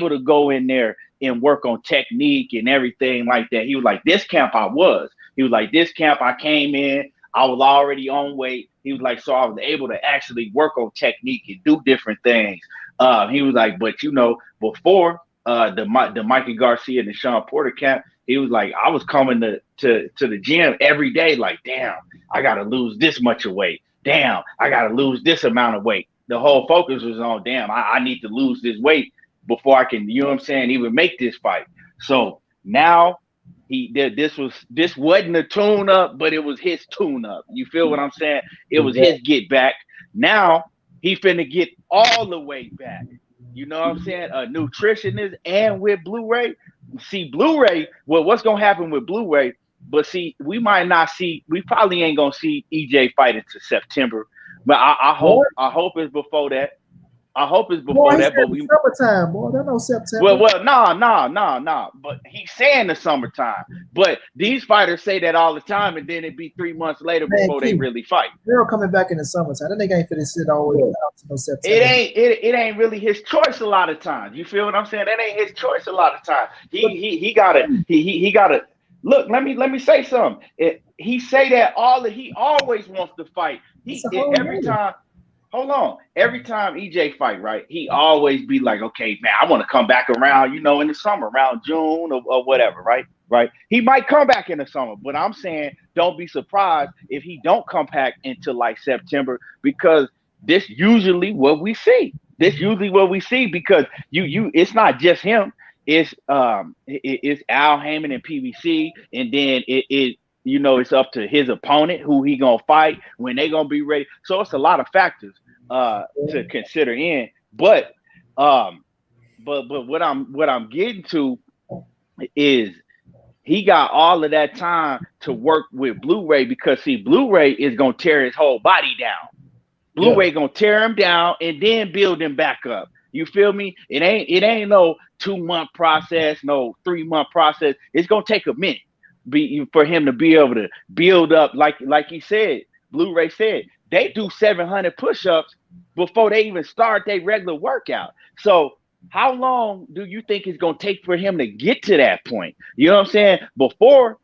to go in there and work on technique and everything like that. He was like, this camp I was. He was like, this camp I came in, I was already on weight. He was like, so I was able to actually work on technique and do different things. He was like, but you know, before the Mikey Garcia and the Sean Porter camp, he was like, I was coming to the gym every day, like, damn, I gotta lose this much of weight. Damn, I gotta lose this amount of weight. The whole focus was on, damn, I need to lose this weight before I can, you know what I'm saying, even make this fight. So now this wasn't a tune up, but it was his tune up. You feel what I'm saying? It was his get back. Now he finna get all the way back. You know what I'm saying? A nutritionist and with Blu-ray. See, Blu-ray, well, what's gonna happen with Blu-ray? But see, we probably ain't gonna see EJ fight until September. But I hope it's before that. I hope it's before that, but we summertime, boy. That no September. Well, no. But he's saying the summertime. But these fighters say that all the time, and then it be 3 months later before they really fight. They're coming back in the summertime. That nigga ain't finna sit all the way out to no September. It ain't really his choice a lot of times. You feel what I'm saying? That ain't his choice a lot of times. He gotta look. Let me say something. He say that he always wants to fight. Every time EJ fight, right, he always be like, okay, man, I want to come back around, you know, in the summer, around June or whatever, right? He might come back in the summer, but I'm saying don't be surprised if he don't come back until like September, because this usually what we see. Because it's not just him. It's Al Heyman and PBC, and then you know, it's up to his opponent, who he gonna fight, when they gonna be ready. So it's a lot of factors to consider in. But what I'm getting to is he got all of that time to work with Blu-ray, because see, Blu-ray is gonna tear his whole body down. Blu-ray gonna tear him down and then build him back up. You feel me? It ain't no 2-month process, no 3-month process. It's gonna take a minute for him to be able to build up, like he said, Blu-ray said, they do 700 push-ups before they even start their regular workout. So how long do you think it's going to take for him to get to that point? You know what I'm saying? Before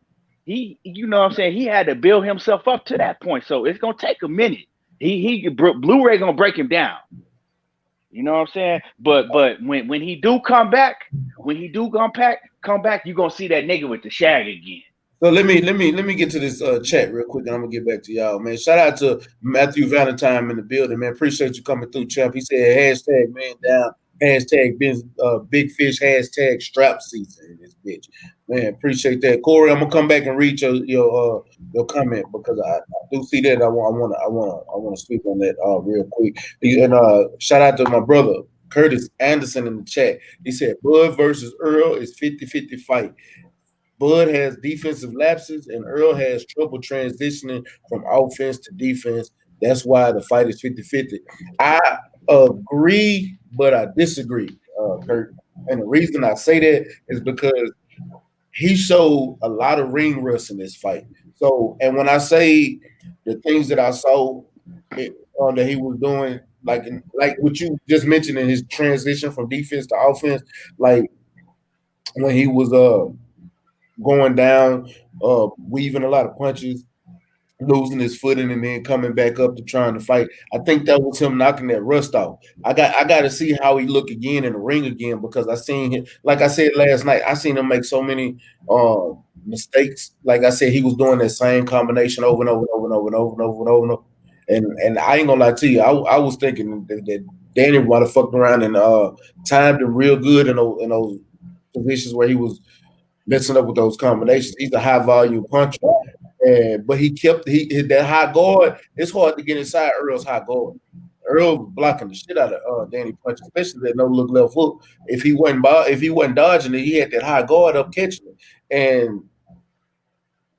he had to build himself up to that point. So it's going to take a minute. Blu-ray going to break him down. You know what I'm saying? But when he do come back, come back, you're going to see that nigga with the shag again. So let me get to this chat real quick, and I'm gonna get back to y'all, man. Shout out to Matthew Valentine in the building, man. Appreciate you coming through, champ. He said hashtag man down, hashtag big fish, hashtag strap season in this bitch. Man, appreciate that. Corey, I'm gonna come back and read your comment, because I do see that. I wanna speak on that real quick. And shout out to my brother Curtis Anderson in the chat. He said Bud versus Earl is 50-50 fight. Bud has defensive lapses, and Earl has trouble transitioning from offense to defense. That's why the fight is 50-50. agree, but I disagree, Kurt. And the reason I say that is because he showed a lot of ring rust in this fight. So, and when I say the things that I saw that he was doing, like what you just mentioned in his transition from defense to offense, like when he was going down, weaving a lot of punches, losing his footing, and then coming back up to trying to fight. I think that was him knocking that rust off. I got to see how he look again in the ring again, because I seen him, like I said last night, I seen him make so many mistakes. Like I said, he was doing that same combination over and over and over and over and over and over and over and over. And I ain't gonna lie to you, I was thinking that Danny might have fucked around and timed him real good in those positions where he was messing up with those combinations. He's a high volume puncher. But he kept that high guard. It's hard to get inside Earl's high guard. Earl was blocking the shit out of Danny punch, especially that no look left hook. If he wasn't dodging it, he had that high guard up catching it, and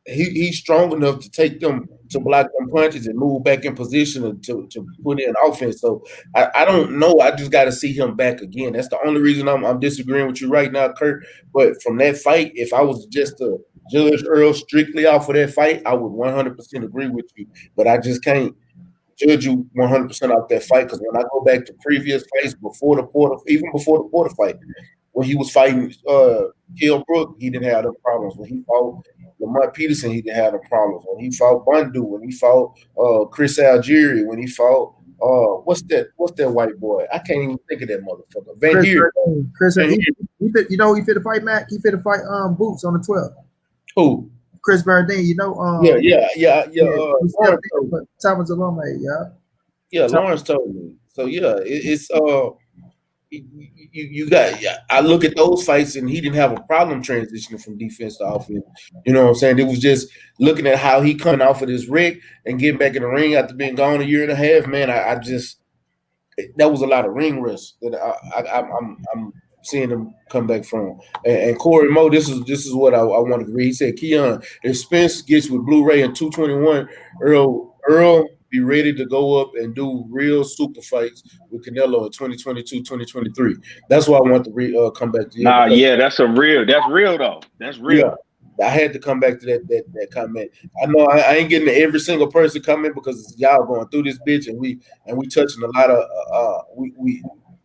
he's strong enough to take them to block them punches and move back in position to put in offense. So I don't know. I just got to see him back again. That's the only reason I'm disagreeing with you right now, Kurt. But from that fight, if I was just to judge Earl strictly off of that fight, I would 100% agree with you. But I just can't judge you 100% off that fight, because when I go back to previous fights before the Porter fight, when he was fighting Kell Brook, he didn't have the problems. When he fought Lamont Peterson, he didn't have the problems. When he fought Bundu, when he fought Chris Algieri, when he fought what's that white boy? I can't even think of that motherfucker. Van Heer. Chris, he fit to fight Mac. He fit to fight Boots on the 12th. Who? Chris Verdine, yeah. Thomas Alome, yeah. Lawrence told me. So yeah, it's you got. I look at those fights, and he didn't have a problem transitioning from defense to offense. You know what I'm saying? It was just looking at how he coming off of this rig and getting back in the ring after being gone a year and a half. Man, I just that was a lot of ring rust that I'm seeing him come back from. And Corey Moe, this is what I wanted to read. He said, Keon, if Spence gets with Blu-ray in 221, Earl be ready to go up and do real super fights with Canelo in 2022, 2023. That's why I want to come back to you. That's real though. That's real. Yeah. I had to come back to that comment. I know I ain't getting to every single person comment because y'all going through this bitch, and we touching a lot of we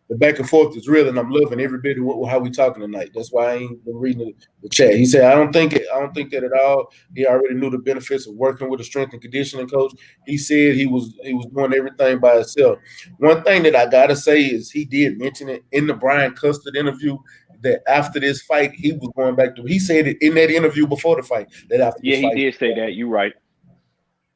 the back and forth is real, and I'm loving every bit of how we talking tonight. That's why I ain't been reading the chat. He said, I don't think that at all. He already knew the benefits of working with a strength and conditioning coach. He said he was doing everything by himself. One thing that I gotta say is he did mention it in the Brian Custard interview that after this fight he was going back to. He said it in that interview before the fight that after. Yeah, he did say that. You're right.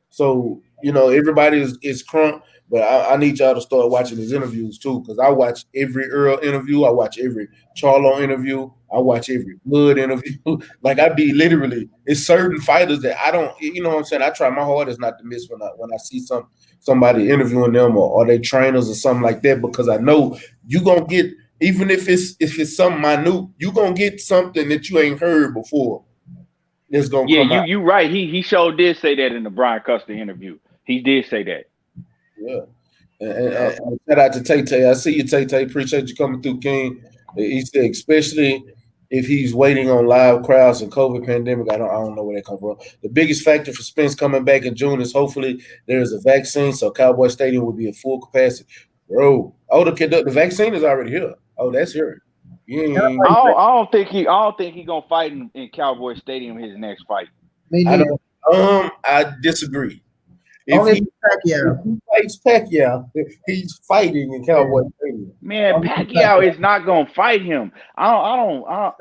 So everybody is crunk. But I need y'all to start watching his interviews too, because I watch every Earl interview, I watch every Charlo interview, I watch every Blood interview. Like I be literally, it's certain fighters that I don't, what I'm saying. I try my hardest not to miss when I see somebody interviewing them or they trainers or something like that, because I know you gonna get, even if it's something minute, you gonna get something that you ain't heard before. That's gonna come out. You right. He sure did say that in the Brian Custer interview. He did say that. Yeah. And shout out to Tay. I see you, Tay. Appreciate you coming through, King. He said, especially if he's waiting on live crowds and COVID pandemic. I don't know where that comes from. The biggest factor for Spence coming back in June is hopefully there's a vaccine, so Cowboy Stadium will be at full capacity. Bro, the vaccine is already here. Oh, that's here. I don't think he gonna fight in Cowboy Stadium his next fight. I disagree. If he fights Pacquiao, he's fighting in Cowboy Stadium. Man, Pacquiao is not gonna fight him. I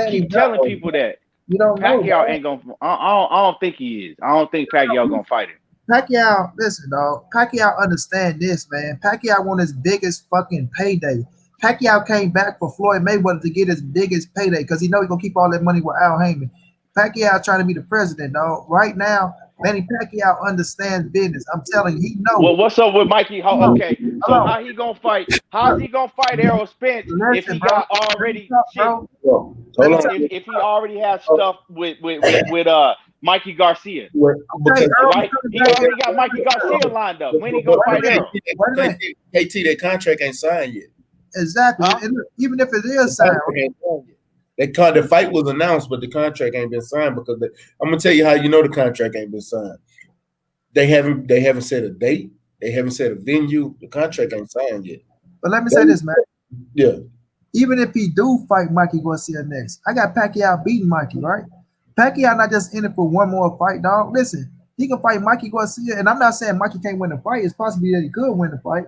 keep telling people that. You don't know. Pacquiao ain't gonna. I don't think he is. I don't think Pacquiao gonna fight him. Pacquiao, listen, dog. Pacquiao understand this, man. Pacquiao won his biggest fucking payday. Pacquiao came back for Floyd Mayweather to get his biggest payday because he know he's gonna keep all that money with Al Heyman. Pacquiao trying to be the president, dog. Right now, Manny Pacquiao understands business. I'm telling you, he knows. Well, what's up with Mikey? Okay, so how he gonna fight? How's he gonna fight Errol Spence if he got already shit? If he already has stuff with Mikey Garcia. Okay, Right? He already got Mikey Garcia lined up. When he gonna fight Errol? KT, that contract ain't signed yet. Exactly. Huh? And even if it is signed, The fight was announced, but the contract ain't been signed because I'm gonna tell you how you know the contract ain't been signed. They haven't set a date. They haven't set a venue. The contract ain't signed yet. but let me say this, man. Yeah. Even if he do fight Mikey Garcia next, I got Pacquiao beating Mikey, right? Pacquiao not just in it for one more fight, dog. Listen, he can fight Mikey Garcia, and I'm not saying Mikey can't win the fight. It's possible that he could win the fight.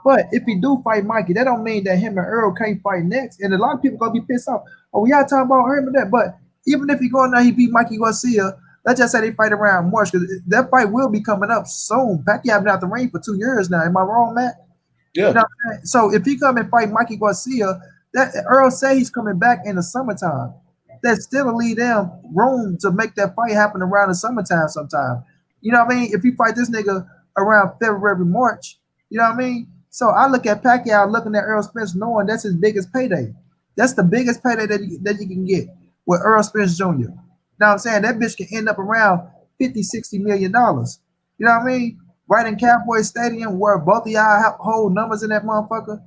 But if he do fight Mikey, that don't mean that him and Errol can't fight next. And a lot of people gonna be pissed off. Oh, y'all talking about him and that. But even if he go in there, he beat Mikey Garcia. Let's just say they fight around March, because that fight will be coming up soon. Pacquiao been out the ring for 2 years now. Am I wrong, Matt? Yeah. You know what I'm saying? So if he come and fight Mikey Garcia, that Earl say he's coming back in the summertime. That still leave them room to make that fight happen around the summertime sometime. You know what I mean? If he fight this nigga around February, March, you know what I mean? So I look at Pacquiao looking at Errol Spence knowing that's his biggest payday. That's the biggest payday that you can get with Errol Spence Jr. You know what I'm saying? That bitch can end up around $50-60 million. You know what I mean? Right in Cowboy Stadium where both of y'all have whole numbers in that motherfucker.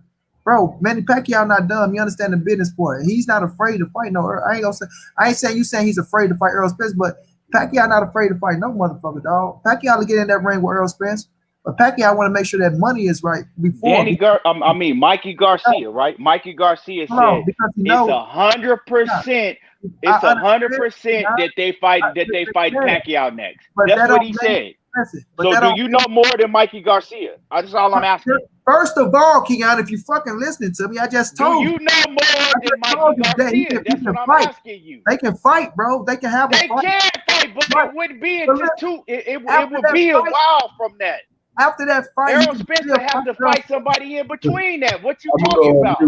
Bro, Manny Pacquiao not dumb. You understand the business part. He's not afraid to fight no. I ain't saying you saying he's afraid to fight Errol Spence, but Pacquiao not afraid to fight no motherfucker, dog. Pacquiao to get in that ring with Errol Spence, but Pacquiao want to make sure that money is right before. Mikey Garcia, right? Mikey Garcia said it's 100%. It's 100% that they fight Pacquiao next. That's what he said. So do you know more than Mikey Garcia? That's all I'm asking. First of all, Keon, if you fucking listening to me, I just told you. Do you know more than Mikey Garcia? That's what I'm asking you. They can fight, bro. They can have a fight. They can fight, but it wouldn't be until two. It would be a while from that. After that fight, Errol Spence would have to fight somebody in between that. What you talking about?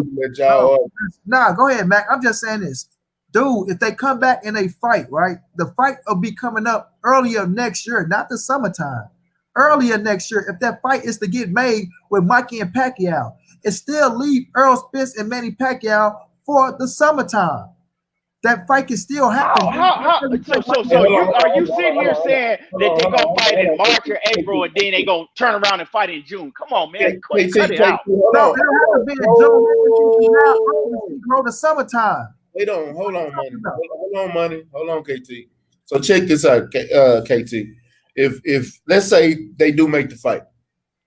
Nah, go ahead, Mac. I'm just saying this. Dude, if they come back and they fight, right? The fight will be coming up earlier next year, not the summertime. Earlier next year, if that fight is to get made with Mikey and Pacquiao, it still leave Errol Spence and Manny Pacquiao for the summertime. That fight can still happen. Are you sitting here saying that they're gonna fight in March or April and then they gonna turn around and fight in June? Come on, man, cut it out. No, it don't have to be in June. Grow the summertime. They don't. Hold on, money. Hold on, KT. So check this out, KT. If let's say they do make the fight,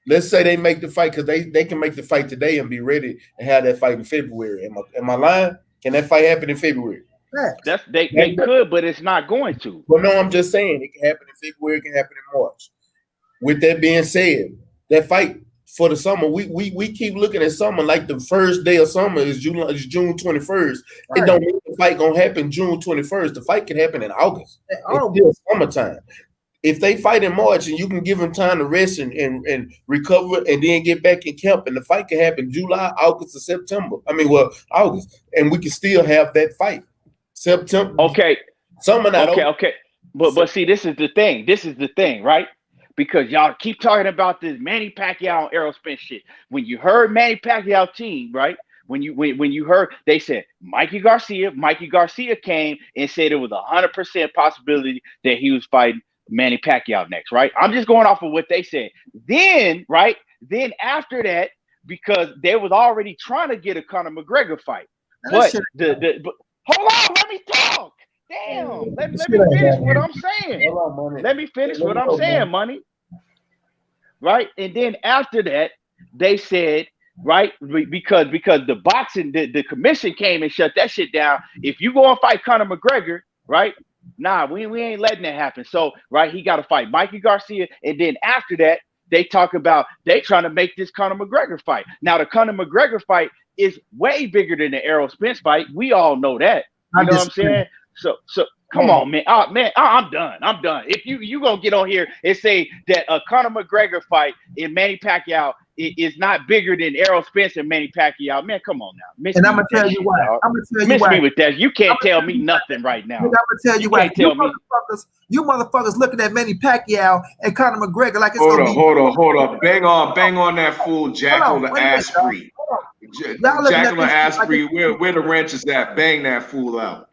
let's say they make the fight because they can make the fight today and be ready and have that fight in February. Am I lying? Can that fight happen in February? They could, but it's not going to. Well, no, I'm just saying it can happen in February. It can happen in March. With that being said, that fight for the summer, we keep looking at summer like the first day of summer is June 21st. Right. It don't mean the fight gonna happen June 21st. The fight can happen in August. It's still summertime. If they fight in March and you can give them time to rest and recover and then get back in camp, and the fight can happen July, August, or September. August, and we can still have that fight. September. Okay. Summer not over. Okay. But see, this is the thing, right? Because y'all keep talking about this Manny Pacquiao and Errol Spence shit. When you heard Manny Pacquiao team, right? When you heard, they said Mikey Garcia came and said it was 100% possibility that he was fighting Manny Pacquiao next, right? I'm just going off of what they said. Then, right? Then after that, because they was already trying to get a Conor McGregor fight. But hold on, let me talk. Damn, let me finish what I'm saying. Let me finish what I'm saying, money. Right? And then after that, they said, right, because the boxing, the commission came and shut that shit down. If you go and fight Conor McGregor, right? Nah, we ain't letting that happen. So, right, he got to fight Mikey Garcia. And then after that, they talk about they trying to make this Conor McGregor fight. Now, the Conor McGregor fight is way bigger than the Errol Spence fight. We all know that. You know what I'm saying? So come on, man. I'm done. If you gonna get on here and say that a Conor McGregor fight in Manny Pacquiao is not bigger than Errol Spence and Manny Pacquiao, man, come on now. And I'm gonna tell you why. Miss me with that. You can't tell me nothing right now. I'm gonna tell you why. You motherfuckers looking at Manny Pacquiao and Conor McGregor like it's Hold up. Bang on that fool Jacqueline Asprey. Jacqueline Asprey, where the wrench is at? Bang that fool out.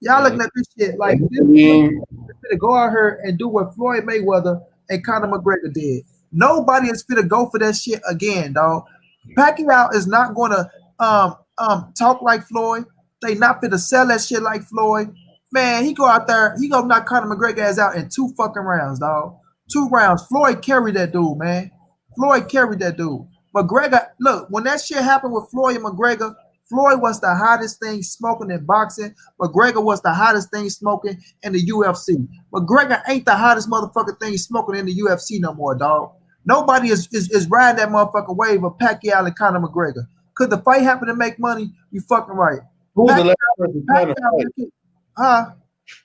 Y'all looking at this shit like this to go out here and do what Floyd Mayweather and Conor McGregor did. Nobody is fit to go for that shit again, dog. Pacquiao is not gonna talk like Floyd. They not fit to sell that shit like Floyd. Man, he go out there, he gonna knock Conor McGregor ass out in 2 fucking rounds, dog. 2 rounds. Floyd carried that dude, man. Floyd carried that dude. McGregor, look, when that shit happened with Floyd and McGregor, Floyd was the hottest thing smoking in boxing. McGregor was the hottest thing smoking in the UFC. McGregor ain't the hottest motherfucking thing smoking in the UFC no more, dog. Nobody is riding that motherfucking wave of Pacquiao and Conor McGregor. Could the fight happen to make money? You fucking right. Who was the last person Conor fought? Huh?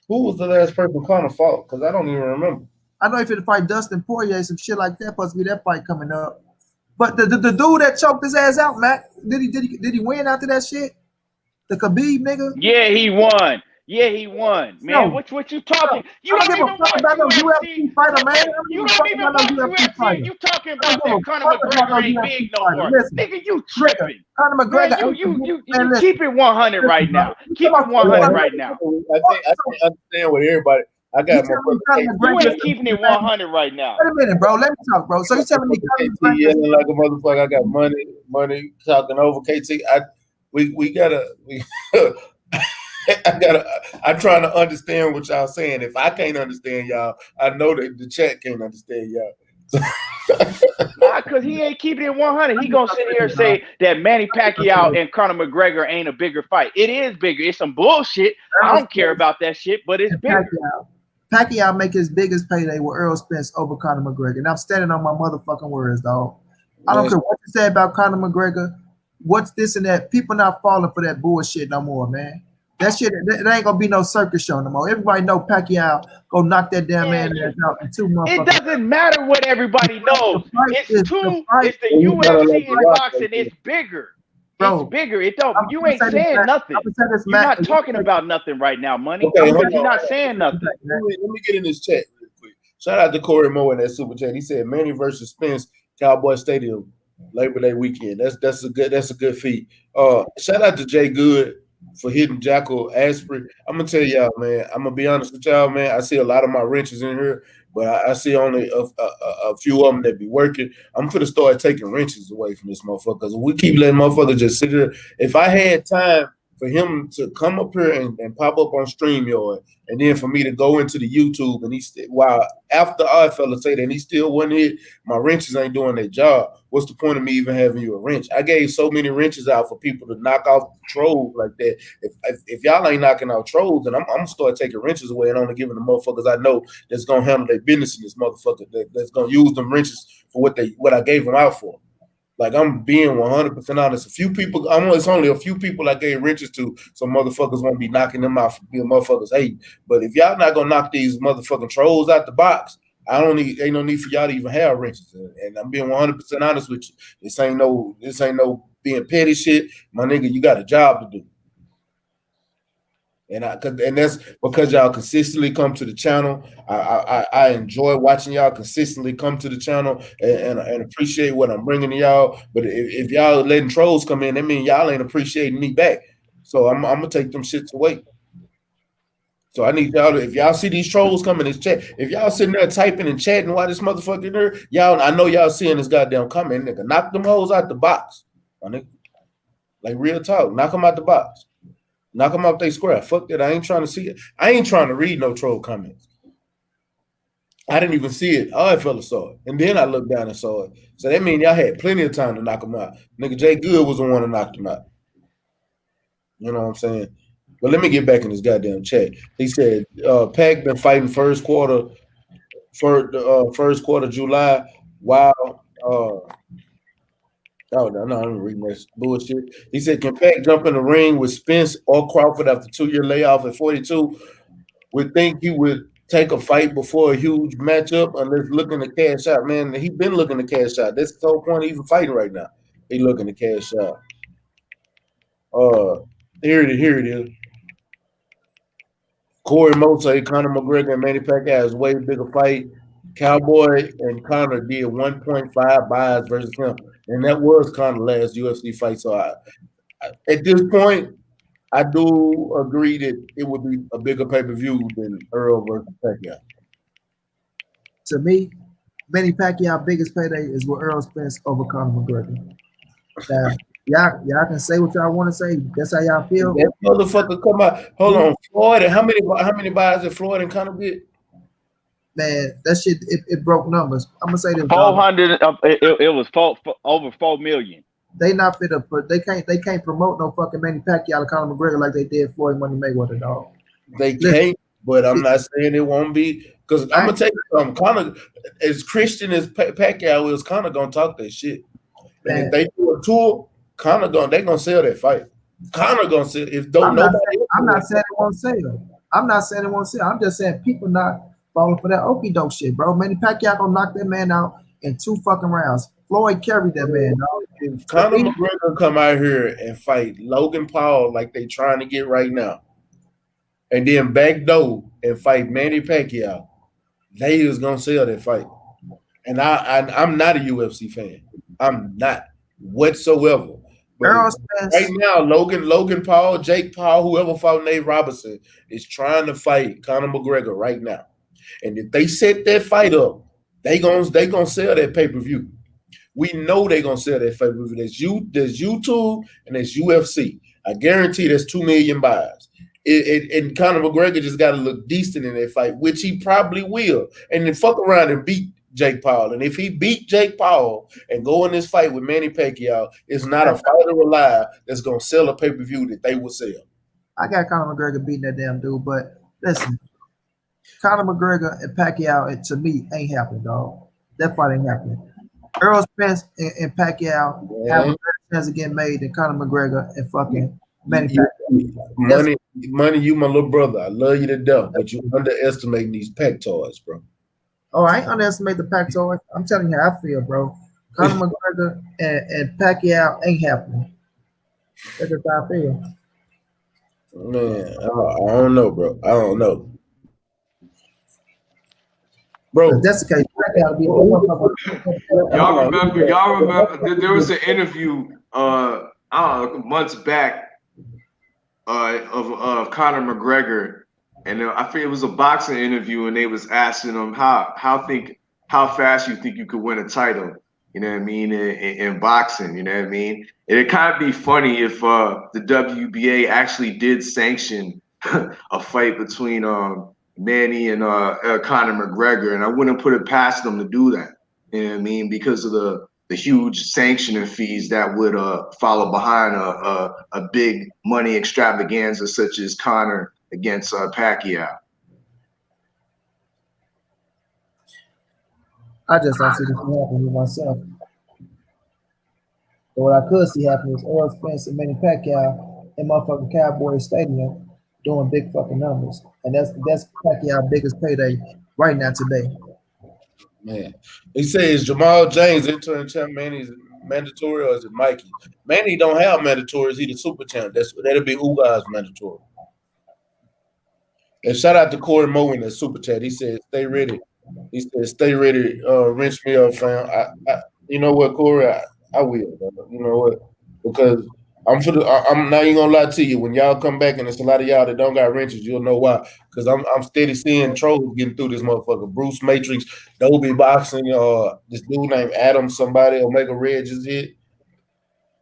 Who was the last person Conor fought? Because I don't even remember. I know if it fight Dustin Poirier, some shit like that, supposed to be that fight coming up. But the dude that choked his ass out, Matt, did he win after that shit? The Khabib nigga? Yeah, he won. Yeah, he won. Man, what you talking? You don't even watch UFC fighter, man. You don't even watch UFC. You talking about that Conor McGregor ain't big no more. Nigga, you tripping. Conor McGregor. You keep it 100 right now. Keep it 100 right now. I can't understand what everybody. I got my brother. You ain't keeping it 100 right now. Wait a minute, bro. Let me talk, bro. So you telling me KT yelling like a motherfucker? I got money talking over KT. I'm trying to understand what y'all saying. If I can't understand y'all, I know that the chat can't understand y'all. Nah, because he ain't keeping it 100. He gonna sit here and say that Manny Pacquiao and Conor McGregor ain't a bigger fight. It is bigger. It's some bullshit. I don't care about that shit, but it's bigger. Pacquiao make his biggest payday with Errol Spence over Conor McGregor. And I'm standing on my motherfucking words, dog. I don't care what you say about Conor McGregor. What's this and that? People not falling for that bullshit no more, man. That shit, it ain't gonna be no circus show no more. Everybody know Pacquiao go knock that damn man out in 2 months. It doesn't matter what everybody knows. It's the UFC and boxing. It's bigger. Bro, it's bigger. It don't. You ain't saying nothing. You're not talking about nothing right now, money. Okay, you're not saying nothing. Let me get in this chat real quick. Shout out to Corey Moore in that super chat. He said Manny versus Spence, Cowboy Stadium, Labor Day weekend. That's a good feat. Shout out to Jay Good for hitting Jackal Asprey. I'm gonna tell y'all, man. I'm gonna be honest with y'all, man. I see a lot of my wrenches in here, but I see only a few of them that be working. I'm gonna start taking wrenches away from this motherfucker because we keep letting motherfuckers just sit here. If I had time for him to come up here and pop up on StreamYard, and then for me to go into the YouTube, and while after our fella say that he still wasn't hit, my wrenches ain't doing their job. What's the point of me even having you a wrench? I gave so many wrenches out for people to knock off trolls like that. If y'all ain't knocking out trolls, then I'm gonna start taking wrenches away and only giving the motherfuckers I know that's gonna handle their business in this motherfucker that's gonna use them wrenches for what I gave them out for. Like, I'm being 100% honest. It's only a few people I gave wrenches to, so motherfuckers won't be knocking them out for being motherfuckers hate. But if y'all not gonna knock these motherfucking trolls out the box, ain't no need for y'all to even have wrenches. And I'm being 100% honest with you. This ain't no being petty shit. My nigga, you got a job to do. And that's because y'all consistently come to the channel. I enjoy watching y'all consistently come to the channel and appreciate what I'm bringing to y'all. But if y'all letting trolls come in, that means y'all ain't appreciating me back. So I'm gonna take them shits away. So I need y'all if y'all see these trolls coming in chat, if y'all sitting there typing and chatting while this motherfucker there, y'all, I know y'all seeing this goddamn comment, nigga. Knock them hoes out the box, my nigga. Like, real talk, knock them out the box. Knock them off they square. Fuck that. I ain't trying to see it. I ain't trying to read no troll comments. I didn't even see it. All fella saw it. And then I looked down and saw it. So that means y'all had plenty of time to knock them out. Nigga, Jay Good was the one that knocked him out. You know what I'm saying? But let me get back in this goddamn chat. He said, Pac been fighting first quarter July while Oh, no, I'm reading this bullshit. He said, can Pac jump in the ring with Spence or Crawford after 2-year layoff at 42? Would think he would take a fight before a huge matchup unless looking to cash out. Man, he been looking to cash out. That's the whole point of even fighting right now. He looking to cash out. Here it is. Corey Moe say Conor McGregor and Manny Pacquiao is way bigger fight. Cowboy and Conor did 1.5 buys versus him. And that was Conor's last UFC fight. So at this point, I do agree that it would be a bigger pay-per-view than Earl versus Pacquiao. To me, Manny Pacquiao biggest payday is with Errol Spence over Conor McGregor. Now, y'all can say what y'all want to say. That's how y'all feel. That motherfucker come out. Hold on, Floyd. And how many buys did Floyd and Conor get? Man, that shit it broke numbers. I'm gonna say this. 400. It was over 4 million. They not fit up, but they can't promote no fucking Manny Pacquiao to Conor McGregor like they did Floyd Money Mayweather, dog. They can't, but I'm not saying it won't be. Because I'm gonna tell you something. Conor, as Christian as Pacquiao is, Conor gonna talk that shit. And if they do a tour, they gonna sell that fight. Conor gonna sell. If don't nobody. I'm not saying it won't sell. I'm not saying it won't sell. I'm just saying people not falling for that okie doke shit, bro. Manny Pacquiao gonna knock that man out in 2 fucking rounds. Floyd carried that man, dog. If Conor McGregor come out here and fight Logan Paul like they trying to get right now, and then backdoor and fight Manny Pacquiao, they is gonna sell that fight. And I'm not a UFC fan. I'm not whatsoever. But right now, Logan Paul, Jake Paul, whoever fought Nate Robinson is trying to fight Conor McGregor right now. And if they set that fight up, they gonna sell that pay-per-view. We know they're gonna sell that pay-per-view. There's YouTube and there's UFC. I guarantee there's 2 million buys. And Conor McGregor just got to look decent in that fight, which he probably will. And then fuck around and beat Jake Paul. And if he beat Jake Paul and go in this fight with Manny Pacquiao, it's not a fighter alive that's gonna sell a pay-per-view that they will sell. I got Conor McGregor beating that damn dude, but listen, Conor McGregor and Pacquiao, to me, ain't happening, dog. That fight ain't happening. Errol Spence and Pacquiao have a better chance of getting made than Conor McGregor and fucking Manny Pacquiao. Money, you my little brother. I love you to death, but you underestimating these Pactoids, bro. Oh, I ain't underestimate the Pactoids. I'm telling you how I feel, bro. Conor McGregor and Pacquiao ain't happening. That's just how I feel. Man, I don't know, bro. I don't know. Bro, that's the case. Y'all remember there was an interview I don't know, months back of Conor McGregor, and I think it was a boxing interview, and they was asking him how fast you think you could win a title, you know what I mean, in boxing, you know what I mean? And it kind of be funny if the WBA actually did sanction a fight between Manny and Conor McGregor, and I wouldn't put it past them to do that. You know what I mean? Because of the huge sanctioning fees that would follow behind a big money extravaganza such as Conor against Pacquiao. I just don't see this happening with myself. But what I could see happening is Errol Spence and Manny Pacquiao in motherfucking Cowboy Stadium doing big fucking numbers. And that's Pacquiao's biggest payday right now today. Man, he says Jamal James interim champ. Manny's mandatory, or is it Mikey? Manny don't have mandatories. He the super champ. That'll be Uga's mandatory. And shout out to Corey Moe in the super chat. He said, "Stay ready." He said, "Stay ready." Rinse me up, fam. You know what, Corey? I will. Bro. You know what? Because I'm not even gonna lie to you. When y'all come back and it's a lot of y'all that don't got wrenches, you'll know why. Because I'm steady seeing trolls getting through this motherfucker. Bruce Matrix, Dolby Boxing, this dude named Adam, somebody, Omega Red just hit.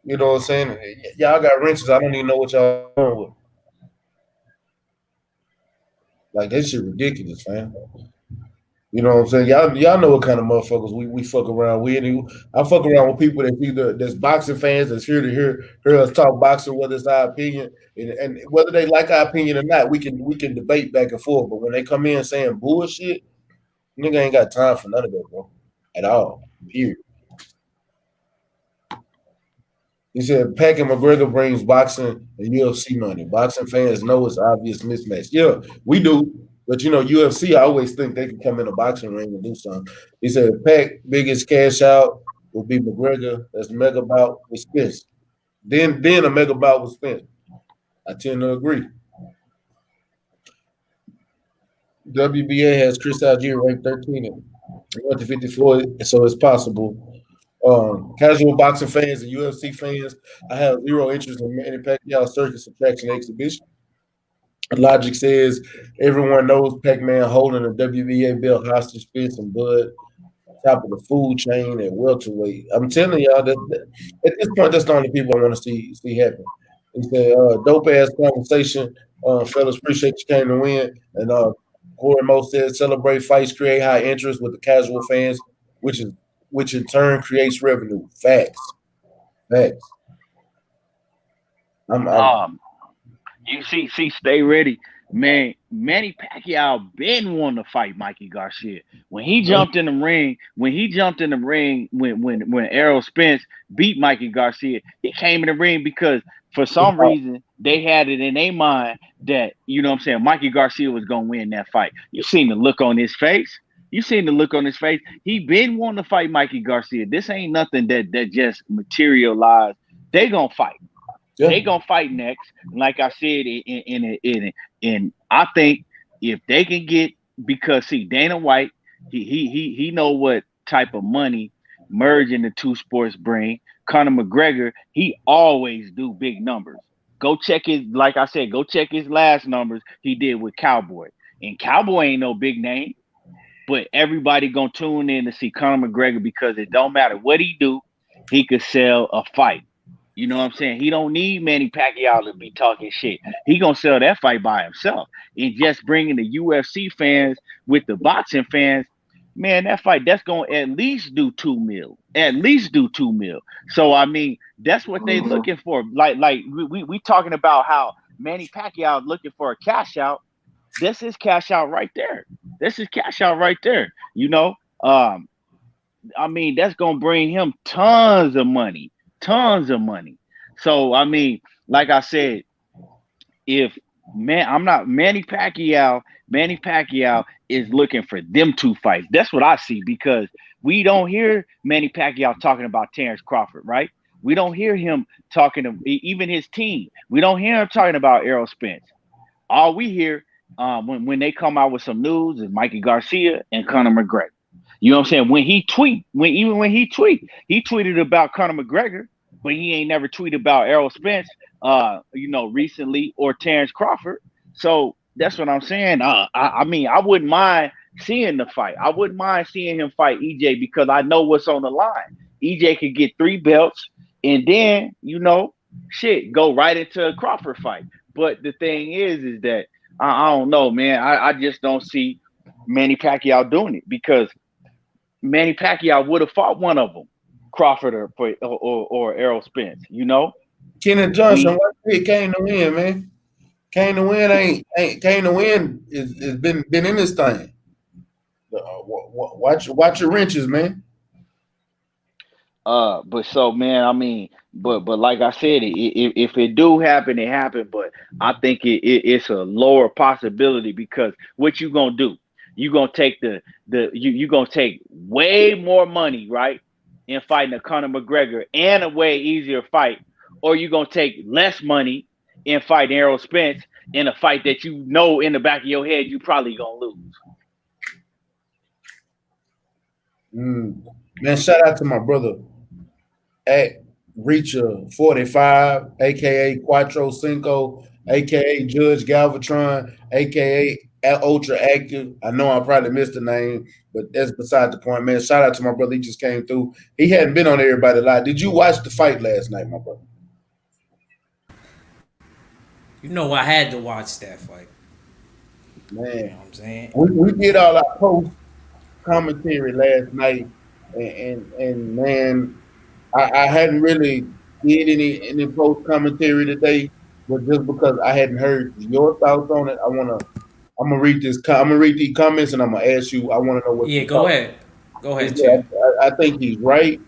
You know what I'm saying? Y'all got wrenches. I don't even know what y'all doing with. Like, that shit ridiculous, fam. You know what I'm saying? Y'all know what kind of motherfuckers we fuck around with. I fuck around with people that's boxing fans that's here to hear us talk boxing, whether it's our opinion and whether they like our opinion or not, we can debate back and forth. But when they come in saying bullshit, nigga ain't got time for none of that, bro. At all. Period. He said Pac and McGregor brings boxing and UFC money. Boxing fans know it's obvious mismatch. Yeah, we do. But, UFC, I always think they can come in a boxing ring and do something. He said Pac biggest cash out will be McGregor. That's mega bout with Spence. Then a mega bout with Spence. I tend to agree. WBA has Chris Algier ranked 13 and went to 54, so it's possible. Casual boxing fans and UFC fans, I have zero interest in Manny Pacquiao circus attraction exhibition. Logic says everyone knows Pac-Man holding a WBA belt hostage, fist and blood, top of the food chain at welterweight. I'm telling y'all that at this point, that's the only people I want to see happen. He said, "Dope ass conversation, fellas. Appreciate you came to win." And Corey Mo said, "Celebrate fights, create high interest with the casual fans, which in turn creates revenue." Facts, facts. I'm You see, stay ready. Man, Manny Pacquiao been wanting to fight Mikey Garcia. When he jumped in the ring, when Errol Spence beat Mikey Garcia, he came in the ring because for some reason they had it in their mind that, you know what I'm saying, Mikey Garcia was gonna win that fight. You seen the look on his face. He been wanting to fight Mikey Garcia. This ain't nothing that just materialized. They gonna fight. Yeah. They gonna fight next. Like I said, in I think if they can get, because see, Dana White, he know what type of money merging the two sports bring. Conor McGregor, he always do big numbers. Go check his last numbers he did with Cowboy. And Cowboy ain't no big name, but everybody gonna tune in to see Conor McGregor because it don't matter what he do, he could sell a fight. You know what I'm saying? He don't need Manny Pacquiao to be talking shit. He gonna sell that fight by himself. And just bringing the UFC fans with the boxing fans, man, that fight that's gonna at least do 2 mil. At least do 2 mil. So I mean, that's what they looking for. Like we talking about how Manny Pacquiao looking for a cash out. This is cash out right there. You know, I mean, that's gonna bring him tons of money. So I mean, like I said, if Manny Pacquiao is looking for them two fights. That's what I see, because we don't hear Manny Pacquiao talking about Terrence Crawford, right? We don't hear him talking to even his team. We don't hear him talking about Errol Spence. All we hear when they come out with some news is Mikey Garcia and Conor McGregor. You know what I'm saying? When he tweeted about Conor McGregor, but he ain't never tweeted about Errol Spence, recently, or Terrence Crawford. So that's what I'm saying. I mean, I wouldn't mind seeing the fight. I wouldn't mind seeing him fight EJ because I know what's on the line. EJ could get 3 belts and then, go right into a Crawford fight. But the thing is that I don't know, man. I just don't see Manny Pacquiao doing it, because Manny Pacquiao would have fought one of them, Crawford or Errol Spence. Kenneth Johnson, what pick came to win, man? Came to win is been in this thing. Watch your wrenches, man. But so, man, I mean, but like I said, if it do happen, it happened. But I think it's a lower possibility, because what you gonna do? You gonna take you gonna take way more money, right, in fighting a Conor McGregor and a way easier fight, or you gonna take less money in fighting Errol Spence in a fight that in the back of your head you probably gonna lose. Man, shout out to my brother at Reacher 45, aka Quattro Cinco, aka Judge Galvatron, aka Ultra Active. I know I probably missed the name, but that's beside the point, man. Shout out to my brother. He just came through. He hadn't been on Everybody Live. Did you watch the fight last night, my brother? I had to watch that fight. Man, you know what I'm saying? We did all our post commentary last night, and man, I hadn't really did any post commentary today, but just because I hadn't heard your thoughts on it, I'm gonna read this. I'm gonna read these comments, and I'm gonna ask you. I want to know what. Yeah, go ahead, I think he's right.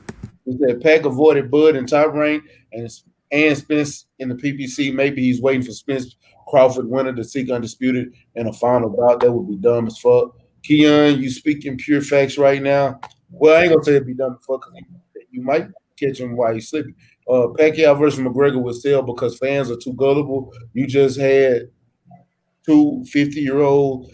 He said Pac avoided Bud in Top Rank and Spence in the PPC. Maybe he's waiting for Spence Crawford winner to seek undisputed in a final bout. That would be dumb as fuck. Keon, you speaking pure facts right now. Well, I ain't gonna say it'd be dumb as fuck, because you might catch him while he's sleeping. Pacquiao versus McGregor would sell because fans are too gullible. You just had 2 50-year-olds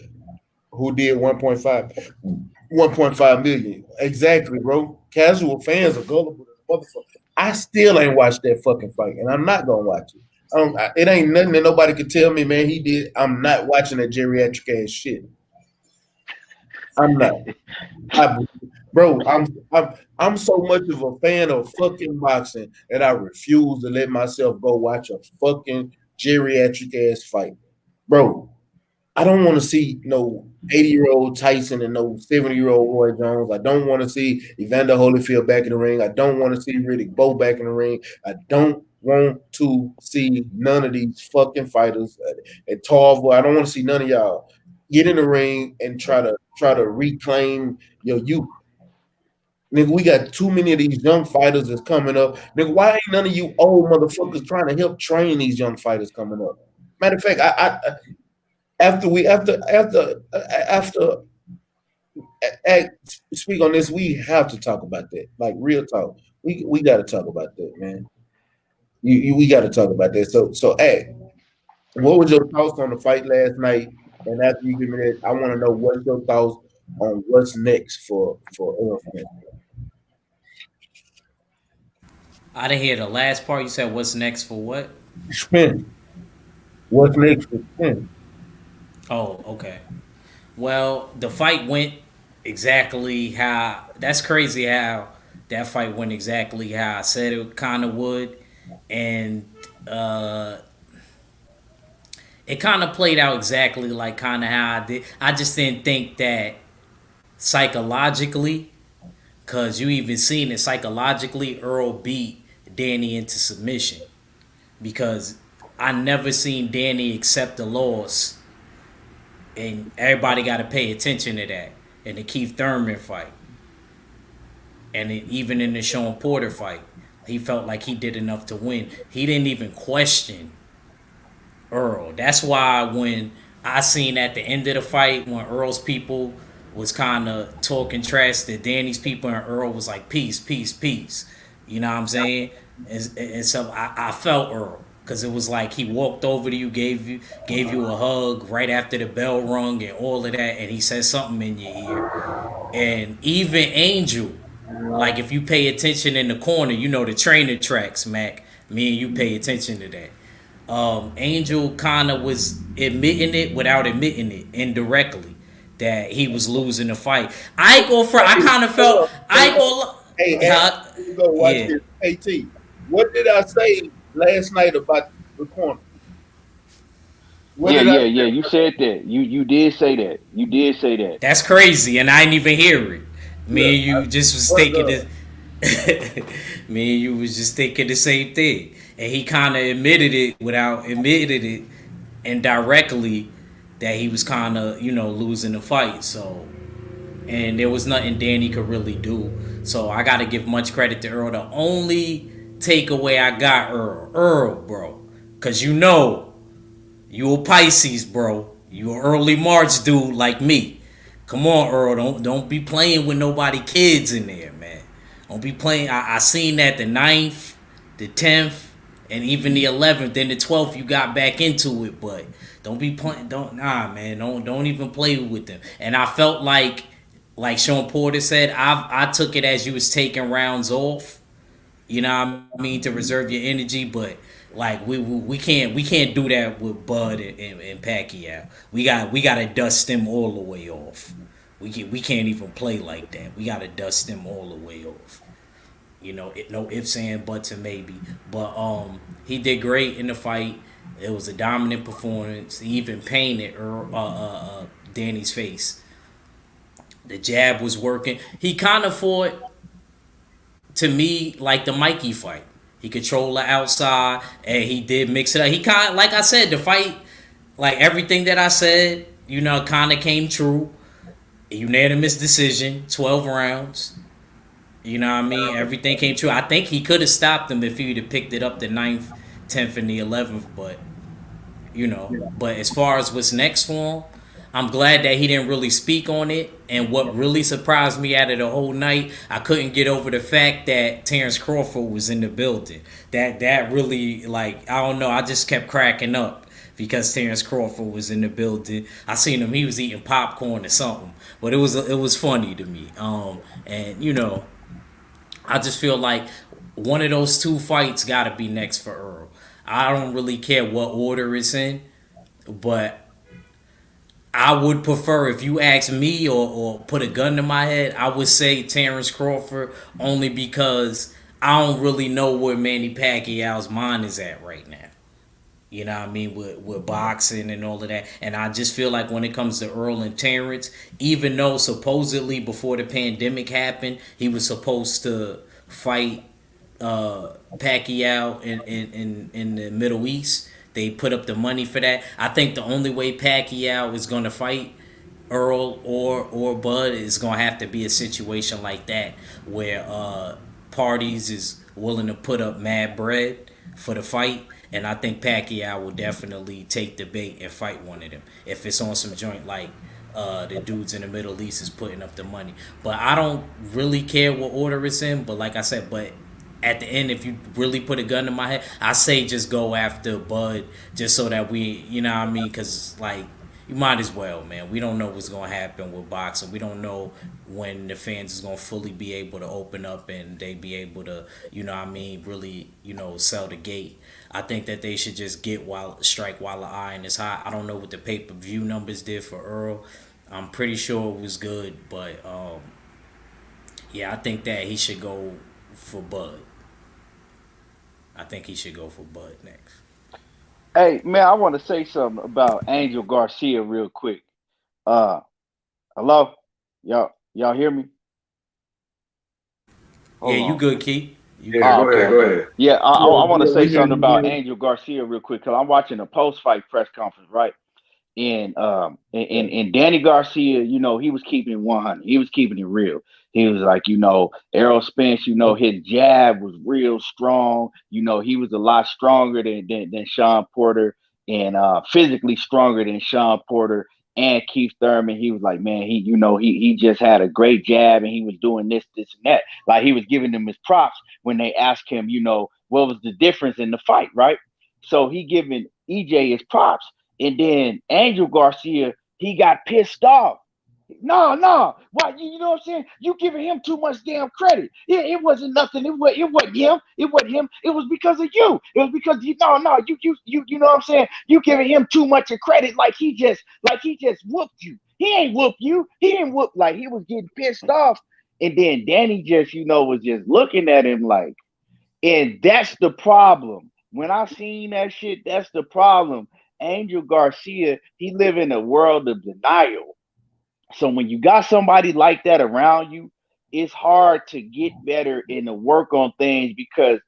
who did 1.5 million. Exactly, bro. Casual fans are gullible. motherfucker. I still ain't watched that fucking fight, and I'm not gonna watch it. It ain't nothing that nobody could tell me, man. He did. I'm not watching that geriatric ass shit. I'm not. Bro, I'm so much of a fan of fucking boxing that I refuse to let myself go watch a fucking geriatric ass fight. Bro, I don't want to see no 80-year-old Tyson and no 70-year-old Roy Jones. I don't want to see Evander Holyfield back in the ring. I don't want to see Riddick Bowe back in the ring. I don't want to see none of these fucking fighters at Tarver. I don't want to see none of y'all get in the ring and try to reclaim your youth. Nigga, we got too many of these young fighters that's coming up. Nigga, why ain't none of you old motherfuckers trying to help train these young fighters coming up? Matter of fact, after speak on this, we have to talk about that. Like real talk. We got to talk about that, man. We got to talk about that. So hey, what was your thoughts on the fight last night? And after you give me that, I want to know what's your thoughts on what's next for Errol Spence. I didn't hear the last part. You said what's next for what? Spence. What's next for Spence? Oh, okay. Well, the fight went exactly how. That's crazy how that fight went exactly how I said it kind of would, and it kind of played out exactly like kind of how I did. I just didn't think that psychologically, because you even seen it psychologically, Earl beat Danny into submission, because I never seen Danny accept the loss, and everybody got to pay attention to that. In the Keith Thurman fight, and even in the Sean Porter fight, he felt like he did enough to win. He didn't even question Earl. That's why when I seen at the end of the fight, when Earl's people was kind of talking trash to Danny's people, and Earl was like, peace, peace, peace. You know what I'm saying? And so I felt Earl, because it was like he walked over to you, gave you a hug right after the bell rung and all of that, and he said something in your ear. And even Angel, like if you pay attention in the corner, you know the trainer tracks, Mac. Me and you pay attention to that. Angel kind of was admitting it without admitting it indirectly, that he was losing the fight. I kind of felt. Hey, you go watch this. Hey, T, what did I say last night about the corner? Yeah. You said that. You did say that. You did say that. That's crazy, and I didn't even hear it. Me and you just was thinking this. Me and you was just thinking the same thing, and he kind of admitted it without admitting it indirectly, that he was kind of losing the fight. So, and there was nothing Danny could really do. So I got to give much credit to Earl. The only takeaway I got, Earl, bro, because you a Pisces, bro. You an early March dude like me. Come on, Earl. Don't be playing with nobody kids in there, man. Don't be playing. I seen that the 9th, the 10th, and even the 11th. Then the 12th, you got back into it, but don't be playing. Man. Don't even play with them. And I felt like Sean Porter said, I took it as you was taking rounds off. You know what I mean, to reserve your energy, but like we can't do that with Bud and Pacquiao. We gotta dust them all the way off. We can't even play like that. We gotta dust them all the way off. No ifs, and buts, and maybe. But he did great in the fight. It was a dominant performance. He even painted Danny's face. The jab was working. He kind of fought, to me, like the Mikey fight. He controlled the outside, and he did mix it up. He kind of, like I said, the fight, like everything that I said, kind of came true. Unanimous decision, 12 rounds. You know what I mean? Everything came true. I think he could have stopped him if he would have picked it up the 9th, 10th, and the 11th, but, But as far as what's next for him, I'm glad that he didn't really speak on it. And what really surprised me out of the whole night, I couldn't get over the fact that Terrence Crawford was in the building. That really, I don't know, I just kept cracking up because Terrence Crawford was in the building. I seen him, he was eating popcorn or something. But it was funny to me. And, I just feel like one of those two fights got to be next for Earl. I don't really care what order it's in, but I would prefer, if you ask me or put a gun to my head, I would say Terrence Crawford, only because I don't really know where Manny Pacquiao's mind is at right now. You know what I mean? With boxing and all of that. And I just feel like when it comes to Earl and Terrence, even though supposedly before the pandemic happened, he was supposed to fight Pacquiao in the Middle East. They put up the money for that. I think the only way Pacquiao is going to fight Earl or Bud is going to have to be a situation like that where parties is willing to put up mad bread for the fight. And I think Pacquiao will definitely take the bait and fight one of them if it's on some joint like the dudes in the Middle East is putting up the money. But I don't really care what order it's in. But like I said, but at the end, if you really put a gun to my head, I say just go after Bud, just so that we, you know what I mean? Because like, you might as well, man. We don't know what's going to happen with boxing. We don't know when the fans is going to fully be able to open up and they be able to, you know what I mean, really, you know, sell the gate. I think that they should just strike while the iron is hot. I don't know what the pay-per-view numbers did for Earl. I'm pretty sure it was good, but yeah, I think that he should go for Bud. I think he should go for Bud next. Hey man, I want to say something about Angel Garcia real quick. Hello, y'all hear me? Hold on. You good, Keith? Yeah, go ahead. Yeah, I want to say something about Angel Garcia real quick because I'm watching a post-fight press conference, right? And Danny Garcia, you know, he was keeping 100. He was keeping it real. He was like, you know, Errol Spence, you know, his jab was real strong. You know, he was a lot stronger than Sean Porter and physically stronger than Sean Porter and Keith Thurman. He was like, man, he just had a great jab and he was doing this, and that. Like he was giving them his props when they asked him, you know, what was the difference in the fight, right? So he giving EJ his props. And then Angel Garcia, he got pissed off. No. Why? You know what I'm saying? You giving him too much damn credit. It wasn't nothing. It wasn't him. It wasn't him. It was because of you. It was because you know what I'm saying? You giving him too much of credit, like he just whooped you. He ain't whooped you. He didn't whoop, like he was getting pissed off. And then Danny just, you know, was just looking at him like, and that's the problem. When I seen that shit, that's the problem. Angel Garcia, he live in a world of denial. So when you got somebody like that around you, it's hard to get better and to work on things because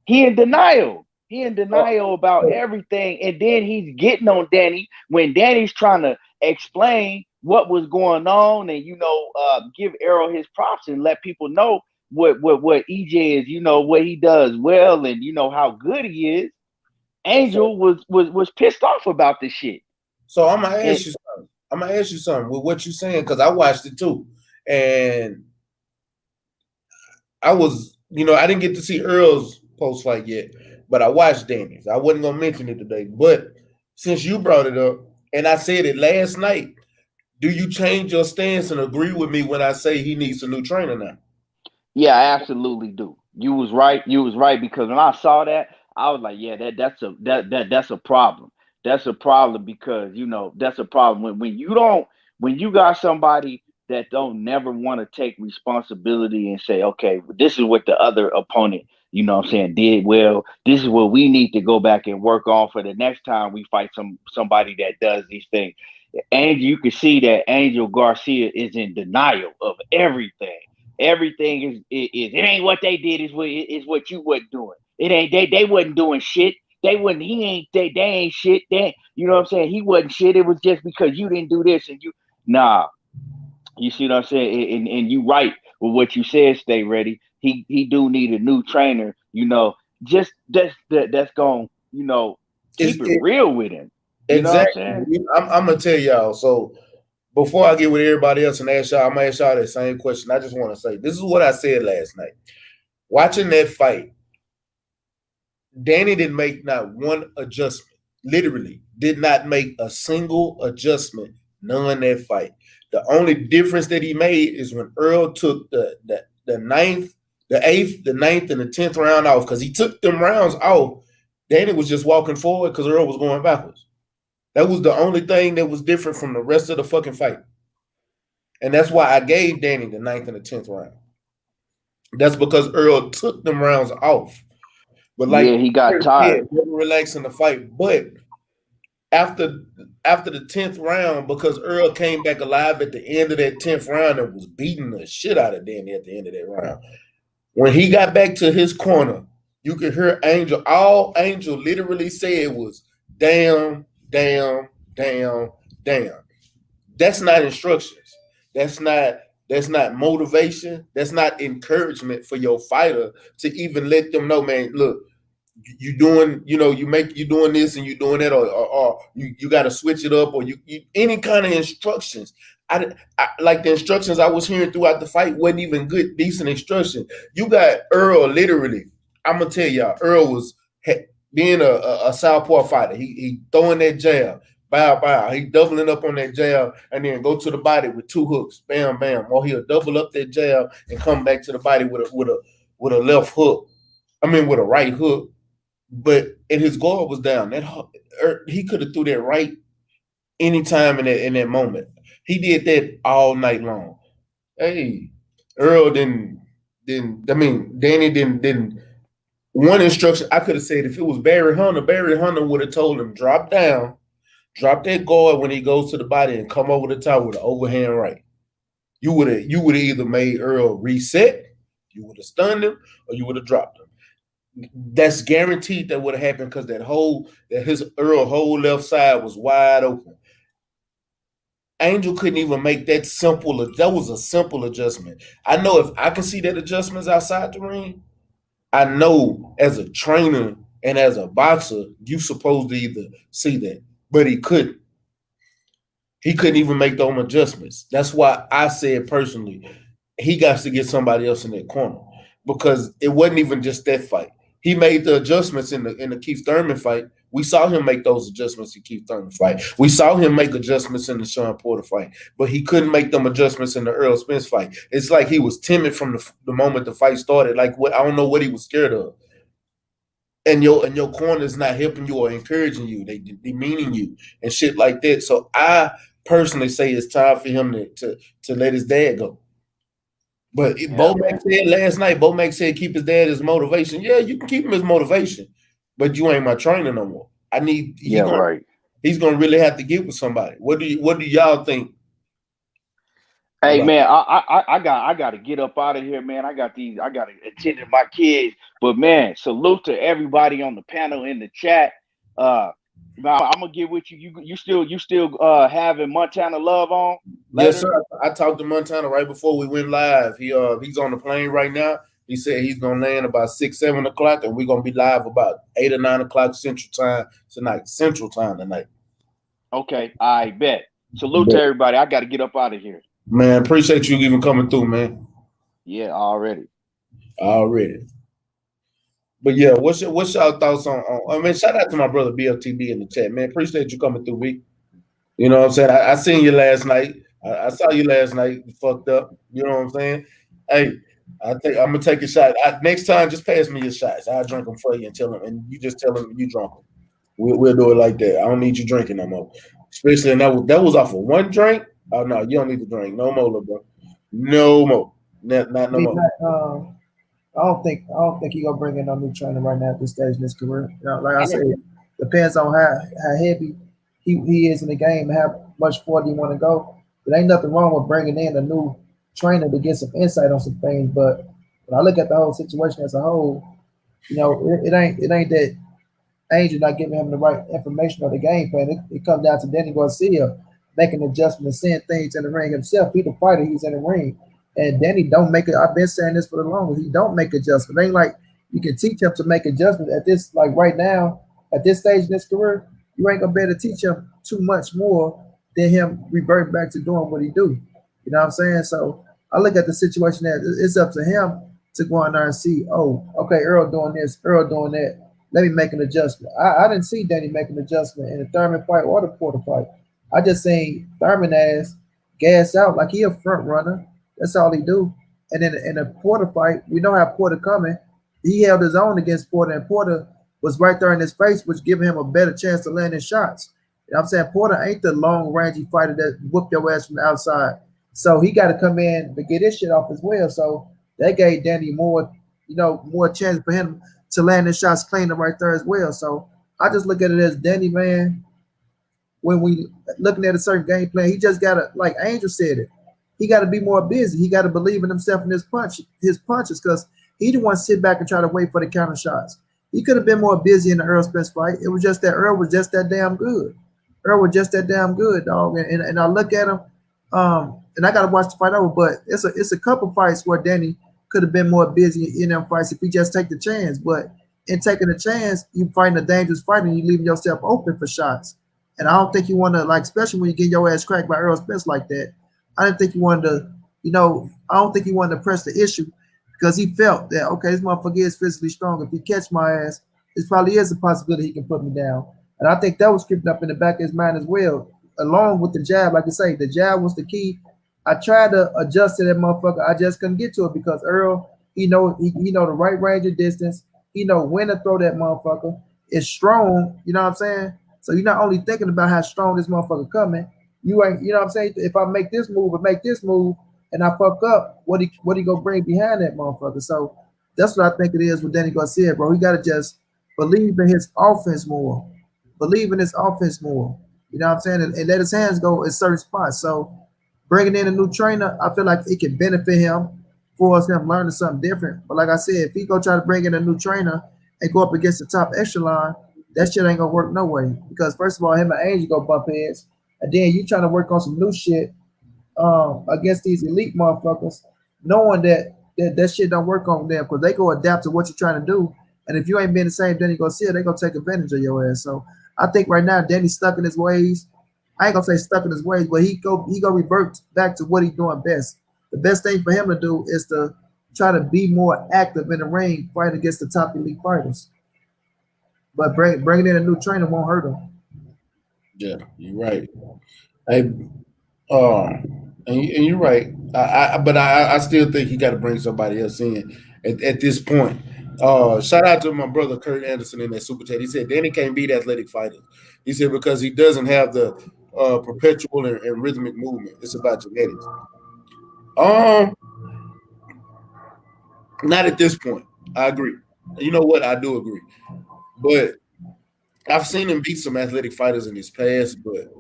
he in denial. He in denial about everything. And then he's getting on Danny when Danny's trying to explain what was going on and, you know, give Errol his props and let people know what EJ is, you know, what he does well and, you know, how good he is. Angel was pissed off about this shit. So I'm gonna ask you something with what you're saying, because I watched it too. And I was, you know, I didn't get to see Earl's post fight yet, but I watched Danny's. I wasn't gonna mention it today. But since you brought it up, and I said it last night, do you change your stance and agree with me when I say he needs a new trainer now? Yeah, I absolutely do. You was right because when I saw that, I was like, yeah, that's a problem. That's a problem because, you know, that's a problem when you got somebody that don't never want to take responsibility and say, okay, this is what the other opponent, you know what I'm saying, did well. This is what we need to go back and work on for the next time we fight somebody that does these things. And you can see that Angel Garcia is in denial of everything. Everything is it ain't what they did, is what you wasn't doing. It ain't they wasn't doing shit. They ain't shit. You know what I'm saying? He wasn't shit. It was just because you didn't do this and you see what I'm saying? And you right with what you said, stay ready. He do need a new trainer, you know, just that's gonna, you know, keep it real with him. You exactly. Know what I'm saying? I'm gonna tell y'all. So before I get with everybody else and ask y'all, I'm gonna ask y'all that same question. I just want to say this is what I said last night. Watching that fight, Danny didn't make not one adjustment. Literally, did not make a single adjustment. None that fight. The only difference that he made is when Earl took the ninth the 8th, the 9th, and the 10th round off because he took them rounds off. Danny was just walking forward because Earl was going backwards. That was the only thing that was different from the rest of the fucking fight. And that's why I gave Danny the 9th and the 10th round. That's because Earl took them rounds off. But like, yeah, he got tired. Never relaxing the fight. But after the 10th round, because Earl came back alive at the end of that 10th round and was beating the shit out of Danny at the end of that round. When he got back to his corner, you could hear Angel. All Angel literally said was, damn, damn, damn, damn. That's not instructions. That's not motivation. That's not encouragement for your fighter to even let them know, man, look, you doing, you doing this and you doing that, or you got to switch it up, or you any kind of instructions. I like the instructions I was hearing throughout the fight wasn't even good, decent instruction. You got Earl literally. I'm gonna tell y'all, Earl was being a southpaw fighter. He throwing that jab, bow. He doubling up on that jab and then go to the body with 2 hooks, bam, bam. Or he'll double up that jab and come back to the body with a left hook. I mean, with a right hook. But and his guard was down. He could have threw that right anytime in that moment. He did that all night long. Hey, Earl Danny didn't. One instruction I could have said, if it was Barry Hunter would have told him, drop down, drop that guard when he goes to the body and come over the top with an overhand right. You would have either made Earl reset, you would have stunned him, or you would have dropped him. That's guaranteed that would have happened because his Earl whole left side was wide open. Angel couldn't even make that simple. That was a simple adjustment. I know if I can see that adjustments outside the ring, I know as a trainer and as a boxer, you supposed to either see that, but he couldn't. He couldn't even make those adjustments. That's why I said personally, he got to get somebody else in that corner because it wasn't even just that fight. He made the adjustments in the Keith Thurman fight. We saw him make those adjustments in Keith Thurman fight. We saw him make adjustments in the Sean Porter fight, but he couldn't make them adjustments in the Errol Spence fight. It's like he was timid from the moment the fight started. Like I don't know what he was scared of. And your corner is not helping you or encouraging you. They demeaning you and shit like that. So I personally say it's time for him to let his dad go. But Bo-Mac said last night, Bo-Mac said keep his dad as motivation. Yeah, you can keep him as motivation, but you ain't my trainer no more. He's gonna really have to get with somebody. What do y'all think? Hey man, I got to get up out of here, man. I got to attend to my kids. But man, salute to everybody on the panel in the chat. Now I'm gonna get with you. You still having Montana Love on? Later? Yes, sir. I talked to Montana right before we went live. He's on the plane right now. He said he's gonna land about 6-7 o'clock, and we're gonna be live about 8 or 9 o'clock Central Time tonight. Okay, I bet. Salute to everybody. I got to get up out of here. Man, appreciate you even coming through, man. Yeah, already. But yeah, what's y'all thoughts on? I mean, shout out to my brother BLTB in the chat, man. Appreciate you coming through, B. You know what I'm saying? I seen you last night. I saw you last night. You fucked up. You know what I'm saying? Hey, I'm gonna take a shot. Next time, just pass me your shots. I'll drink them for you and you just tell them you drunk them. We'll do it like that. I don't need you drinking no more. Especially that was off of one drink. Oh no, you don't need to drink no more, little bro. No more. Not no more. I don't think he gonna bring in no new trainer right now at this stage in his career. You know, like I said, depends on how heavy he is in the game, how much further you want to go. There ain't nothing wrong with bringing in a new trainer to get some insight on some things. But when I look at the whole situation as a whole, you know, it ain't that Angel not giving him the right information on the game plan. It comes down to Danny Garcia making adjustments, seeing things in the ring himself. He's the fighter. He's in the ring. And Danny don't make it. I've been saying this for the longest. He don't make adjustments. It ain't like you can teach him to make adjustments at this, like right now, at this stage in his career. You ain't gonna be able to teach him too much more than him reverting back to doing what he do. You know what I'm saying? So I look at the situation that it's up to him to go in there and see, oh, okay, Earl doing this, Earl doing that. Let me make an adjustment. I didn't see Danny make an adjustment in the Thurman fight or the Porter fight. I just seen Thurman as gas out like he a front runner. That's all he do. And then in a Porter fight, we know how Porter coming. He held his own against Porter, and Porter was right there in his face, which giving him a better chance to land his shots. You know what I'm saying? Porter ain't the long rangey fighter that whoop your ass from the outside. So he got to come in to get his shit off as well. So that gave Danny more, more chance for him to land his shots cleaner right there as well. So I just look at it as Danny, man, when we looking at a certain game plan, he just gotta, like Angel said it, he gotta be more busy. He gotta believe in himself and his punches, because he didn't want to sit back and try to wait for the counter shots. He could have been more busy in the Errol Spence fight. It was just that Earl was just that damn good. Earl was just that damn good, dog. And I look at him, and I gotta watch the fight over, but it's a couple fights where Danny could have been more busy in them fights if he just take the chance. But in taking the chance, you fighting a dangerous fight and you leaving yourself open for shots. And I don't think you want to, like, especially when you get your ass cracked by Errol Spence like that. I didn't think you wanted to, I don't think he wanted to press the issue because he felt that, okay, this motherfucker is physically strong. If he catch my ass, it probably is a possibility he can put me down. And I think that was creeping up in the back of his mind as well, along with the jab. Like I say, the jab was the key. I tried to adjust to that motherfucker. I just couldn't get to it because Earl, he know the right range of distance. He know when to throw that motherfucker. It's strong, you know what I'm saying? So you're not only thinking about how strong this motherfucker coming, you ain't, you know what I'm saying? If I make this move or make this move and I fuck up, what he gonna bring behind that motherfucker? So that's what I think it is with Danny Garcia, bro. He gotta just believe in his offense more. Believe in his offense more. You know what I'm saying? And let his hands go in certain spots. So bringing in a new trainer, I feel like it can benefit him, force him learning something different. But like I said, if he go try to bring in a new trainer and go up against the top echelon, that shit ain't gonna work no way. Because first of all, him and Angel go bump heads, and then you trying to work on some new shit against these elite motherfuckers, knowing that shit don't work on them because they go adapt to what you're trying to do. And if you ain't been the same Danny Garcia, they gonna take advantage of your ass. So I think right now Danny's stuck in his ways. I ain't gonna say stuck in his ways, but he go revert back to what he's doing best. The best thing for him to do is to try to be more active in the ring, fighting against the top elite fighters. But bringing in a new trainer won't hurt him. Yeah, you're right. Hey, and you're right. But I still think he got to bring somebody else in at this point. Shout out to my brother Kurt Anderson in that super chat. He said Danny can't beat athletic fighters. He said because he doesn't have the perpetual and rhythmic movement. It's about genetics. Not at this point. I agree. You know what? I do agree. But I've seen him beat some athletic fighters in his past, but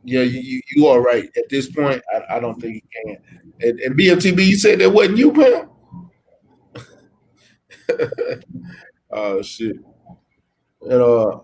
yeah, you are right. At this point, I don't think he can. And BMTB, you said that wasn't you, man? Oh shit. And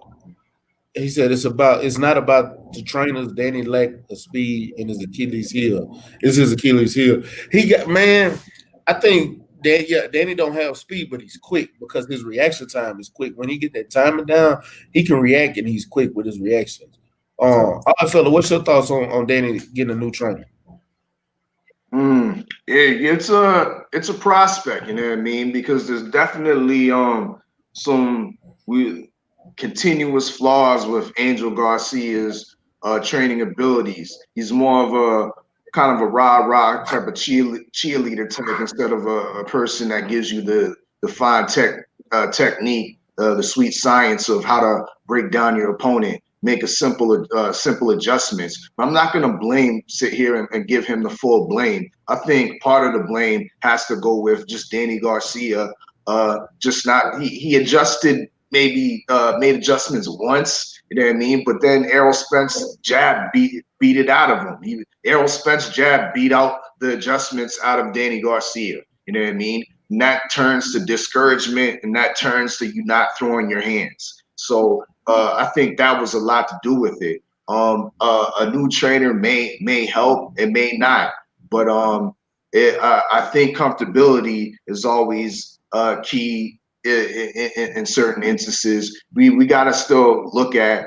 he said it's not about the trainers. Danny lacked the speed in his Achilles heel. It's his Achilles heel. He got, man, I think Danny don't have speed, but he's quick because his reaction time is quick. When he get that timing down, he can react and he's quick with his reactions. Fella, what's your thoughts on Danny getting a new trainer? It's a prospect, you know what I mean? Because there's definitely some continuous flaws with Angel Garcia's training abilities. He's more of a kind of a rah-rah type of cheerleader type instead of a person that gives you the fine technique, the sweet science of how to break down your opponent, make a simple adjustments. But I'm not going to sit here and give him the full blame. I think part of the blame has to go with just Danny Garcia. He adjusted, maybe made adjustments once, you know what I mean? But then Errol Spence jab beat it out of him. Errol Spence jab beat out the adjustments out of Danny Garcia, you know what I mean? And that turns to discouragement, and that turns to you not throwing your hands. So I think that was a lot to do with it. A new trainer may help, it may not, but I think comfortability is always key in certain instances. We got to still look at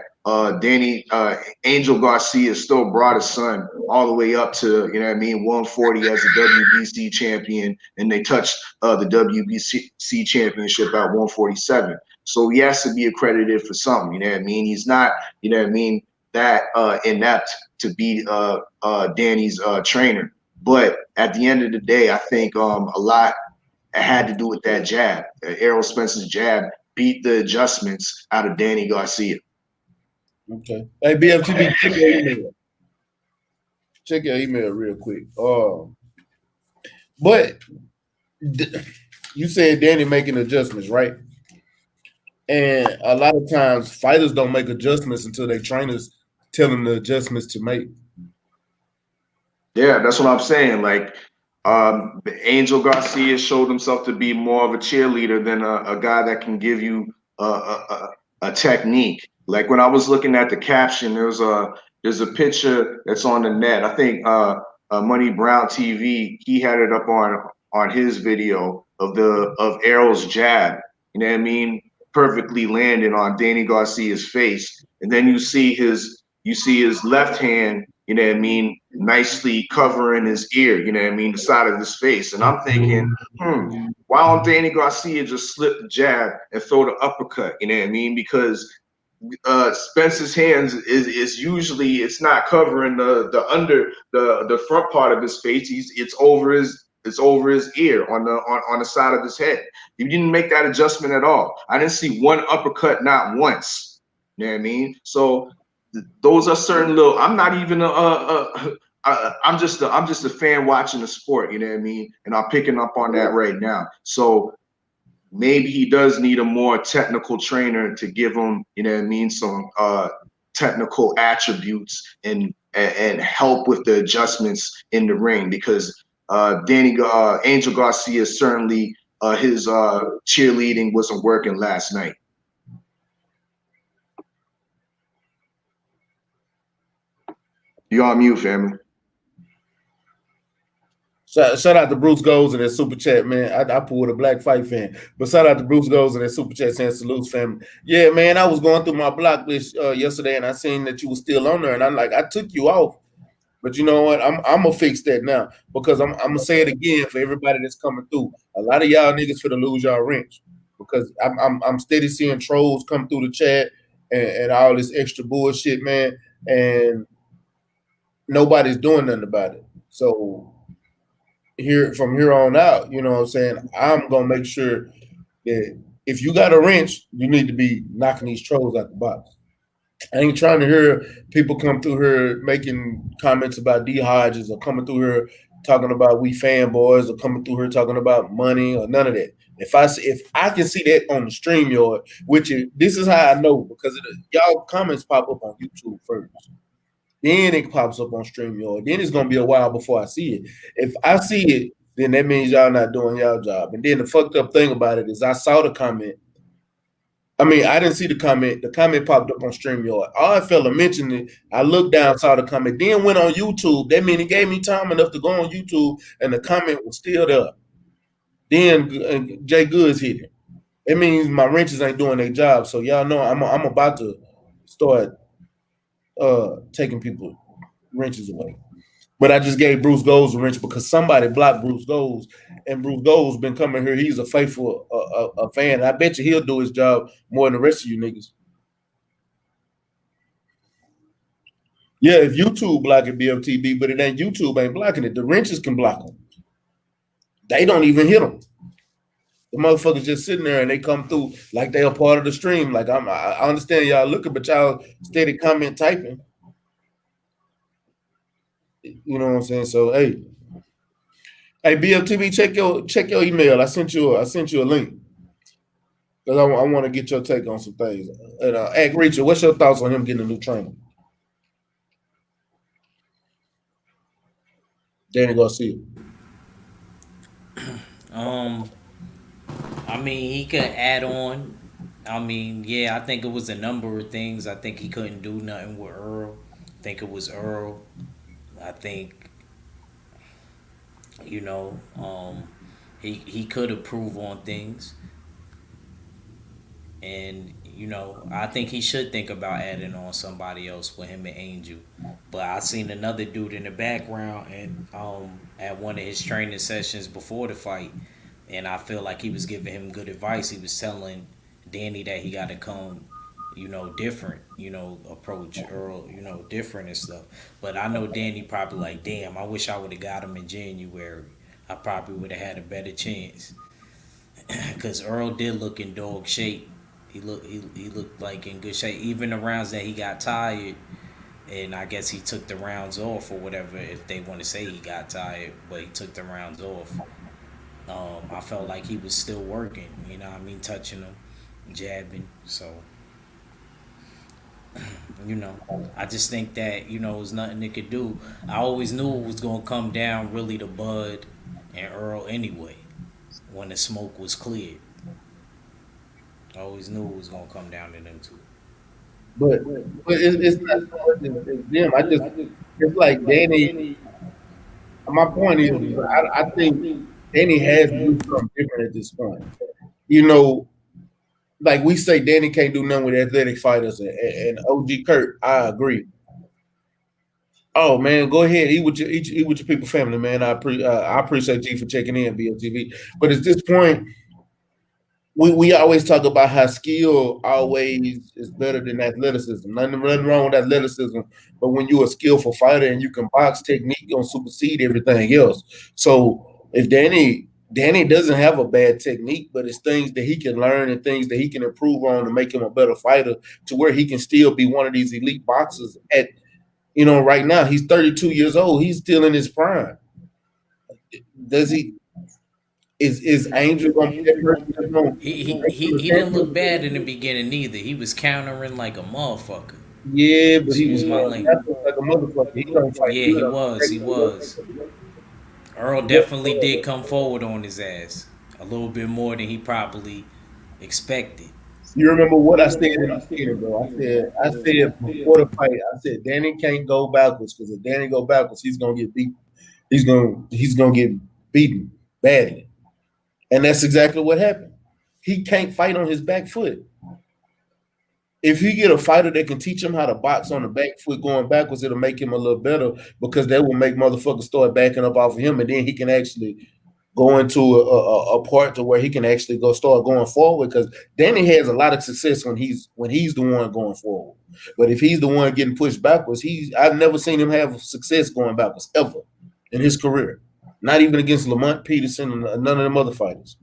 Angel Garcia still brought his son all the way up to, you know what I mean, 140 as a WBC champion, and they touched the WBC championship at 147. So he has to be accredited for something, you know what I mean? He's not, you know what I mean, that inept to be Danny's trainer. But at the end of the day, I think a lot had to do with that jab. Errol Spence's jab beat the adjustments out of Danny Garcia. Okay. Hey, BFTB, check your email. Check your email real quick. But you said Danny making adjustments, right? And a lot of times fighters don't make adjustments until their trainers tell them the adjustments to make. Yeah, that's what I'm saying. Like, Angel Garcia showed himself to be more of a cheerleader than a guy that can give you a technique. Like when I was looking at the caption, there's a picture that's on the net. I think Money Brown TV, he had it up on his video of Errol's jab. You know what I mean? Perfectly landed on Danny Garcia's face, and then you see his left hand, you know what I mean, nicely covering his ear, you know what I mean, the side of his face. And I'm thinking, why don't Danny Garcia just slip the jab and throw the uppercut, you know what I mean? Because Spence's hands is usually, it's not covering the front part of his face. It's over his ear on the side of his head. He didn't make that adjustment at all. I didn't see one uppercut, not once. You know what I mean? So those are certain little. I'm not even I'm just a fan watching the sport. You know what I mean? And I'm picking up on that right now. So maybe he does need a more technical trainer to give him, you know what I mean, some technical attributes and help with the adjustments in the ring, because Angel Garcia certainly his cheerleading wasn't working last night. You're on mute, family. Shout out to Bruce Goes and that super chat, man. I pulled a black fight fan, but shout out to Bruce Goes and that super chat saying salutes, family. Yeah, man, I was going through my block list yesterday and I seen that you were still on there, and I'm like, I took you off, but you know what? I'm gonna fix that now, because I'm gonna say it again for everybody that's coming through. A lot of y'all niggas finna lose y'all wrench, because I'm steady seeing trolls come through the chat and all this extra bullshit, man, and nobody's doing nothing about it. So from here on out, you know what I'm saying, I'm gonna make sure that if you got a wrench, you need to be knocking these trolls out the box. I ain't trying to hear people come through here making comments about D Hodges, or coming through here talking about we fanboys, or coming through here talking about money, or none of that. If I can see that on the StreamYard, this is how I know, because y'all comments pop up on YouTube first. Then it pops up on StreamYard. Then it's gonna be a while before I see it. If I see it, then that means y'all not doing y'all job. And then the fucked up thing about it is I saw the comment. I mean, I didn't see the comment. The comment popped up on StreamYard. All fella mentioned it. I looked down, saw the comment, then went on YouTube. That means it gave me time enough to go on YouTube, and the comment was still there. Then Jay Goods hit it. It means my wrenches ain't doing their job. So y'all know I'm about to start taking people wrenches away. But I just gave Bruce Goes a wrench because somebody blocked Bruce Goes, and Bruce Goes been coming here. He's a faithful a fan. I bet you he'll do his job more than the rest of you niggas. Yeah, if YouTube block it, BFTB, but it ain't YouTube ain't blocking it. The wrenches can block them. They don't even hit them. The motherfuckers just sitting there and they come through like they are part of the stream. Like I understand y'all looking, but y'all steady comment typing. You know what I'm saying? So hey, BFTB, check your email. I sent you a link because I want to get your take on some things. And Act Richard, what's your thoughts on him getting a new trainer? Danny Garcia. I mean, he could add on. I mean, yeah, I think it was a number of things. I think he couldn't do nothing with Earl. I think it was Earl. I think, you know, he could improve on things. And, you know, I think he should think about adding on somebody else with him and Angel. But I seen another dude in the background and at one of his training sessions before the fight, and I feel like he was giving him good advice. He was telling Danny that he got to come, different, approach Earl, different and stuff. But I know Danny probably like, damn, I wish I would have got him in January. I probably would have had a better chance. Because Earl did look in dog shape. He looked like in good shape. Even the rounds that he got tired, and I guess he took the rounds off or whatever. If they want to say he got tired, but he took the rounds off. I felt like he was still working. You know what I mean, touching him, jabbing. So, I just think that it was nothing they could do. I always knew it was gonna come down really to Bud and Earl anyway. When the smoke was cleared, I always knew it was gonna come down to them two. But it's not it's them. It's like Danny. My point is, I think Danny has to do something different at this point. Like we say, Danny can't do nothing with athletic fighters, and OG Kurt, I agree. Oh man, go ahead. Eat with your people, family, man. I appreciate you for checking in, BLTV. But at this point, we always talk about how skill always is better than athleticism. Nothing wrong with athleticism, but when you're a skillful fighter and you can box, technique gonna supersede everything else. So if Danny doesn't have a bad technique, but it's things that he can learn and things that he can improve on to make him a better fighter, to where he can still be one of these elite boxers at. Right now he's 32 years old. He's still in his prime. Does he? Is Angel gonna be that person? He didn't look bad in the beginning either. He was countering like a motherfucker. Yeah, but he was like a motherfucker. He don't fight. Yeah, he was. Earl definitely did come forward on his ass a little bit more than he probably expected. You remember what I said in the beginning, bro? I said before the fight, I said Danny can't go backwards, because if Danny go backwards, he's gonna get beat. He's gonna get beaten badly. And that's exactly what happened. He can't fight on his back foot. If he get a fighter that can teach him how to box on the back foot going backwards, it'll make him a little better, because that will make motherfuckers start backing up off of him, and then he can actually go into a part to where he can actually start going forward, because Danny has a lot of success when he's the one going forward. But if he's the one getting pushed backwards, I've never seen him have success going backwards ever in his career. Not even against Lamont Peterson and none of them other fighters.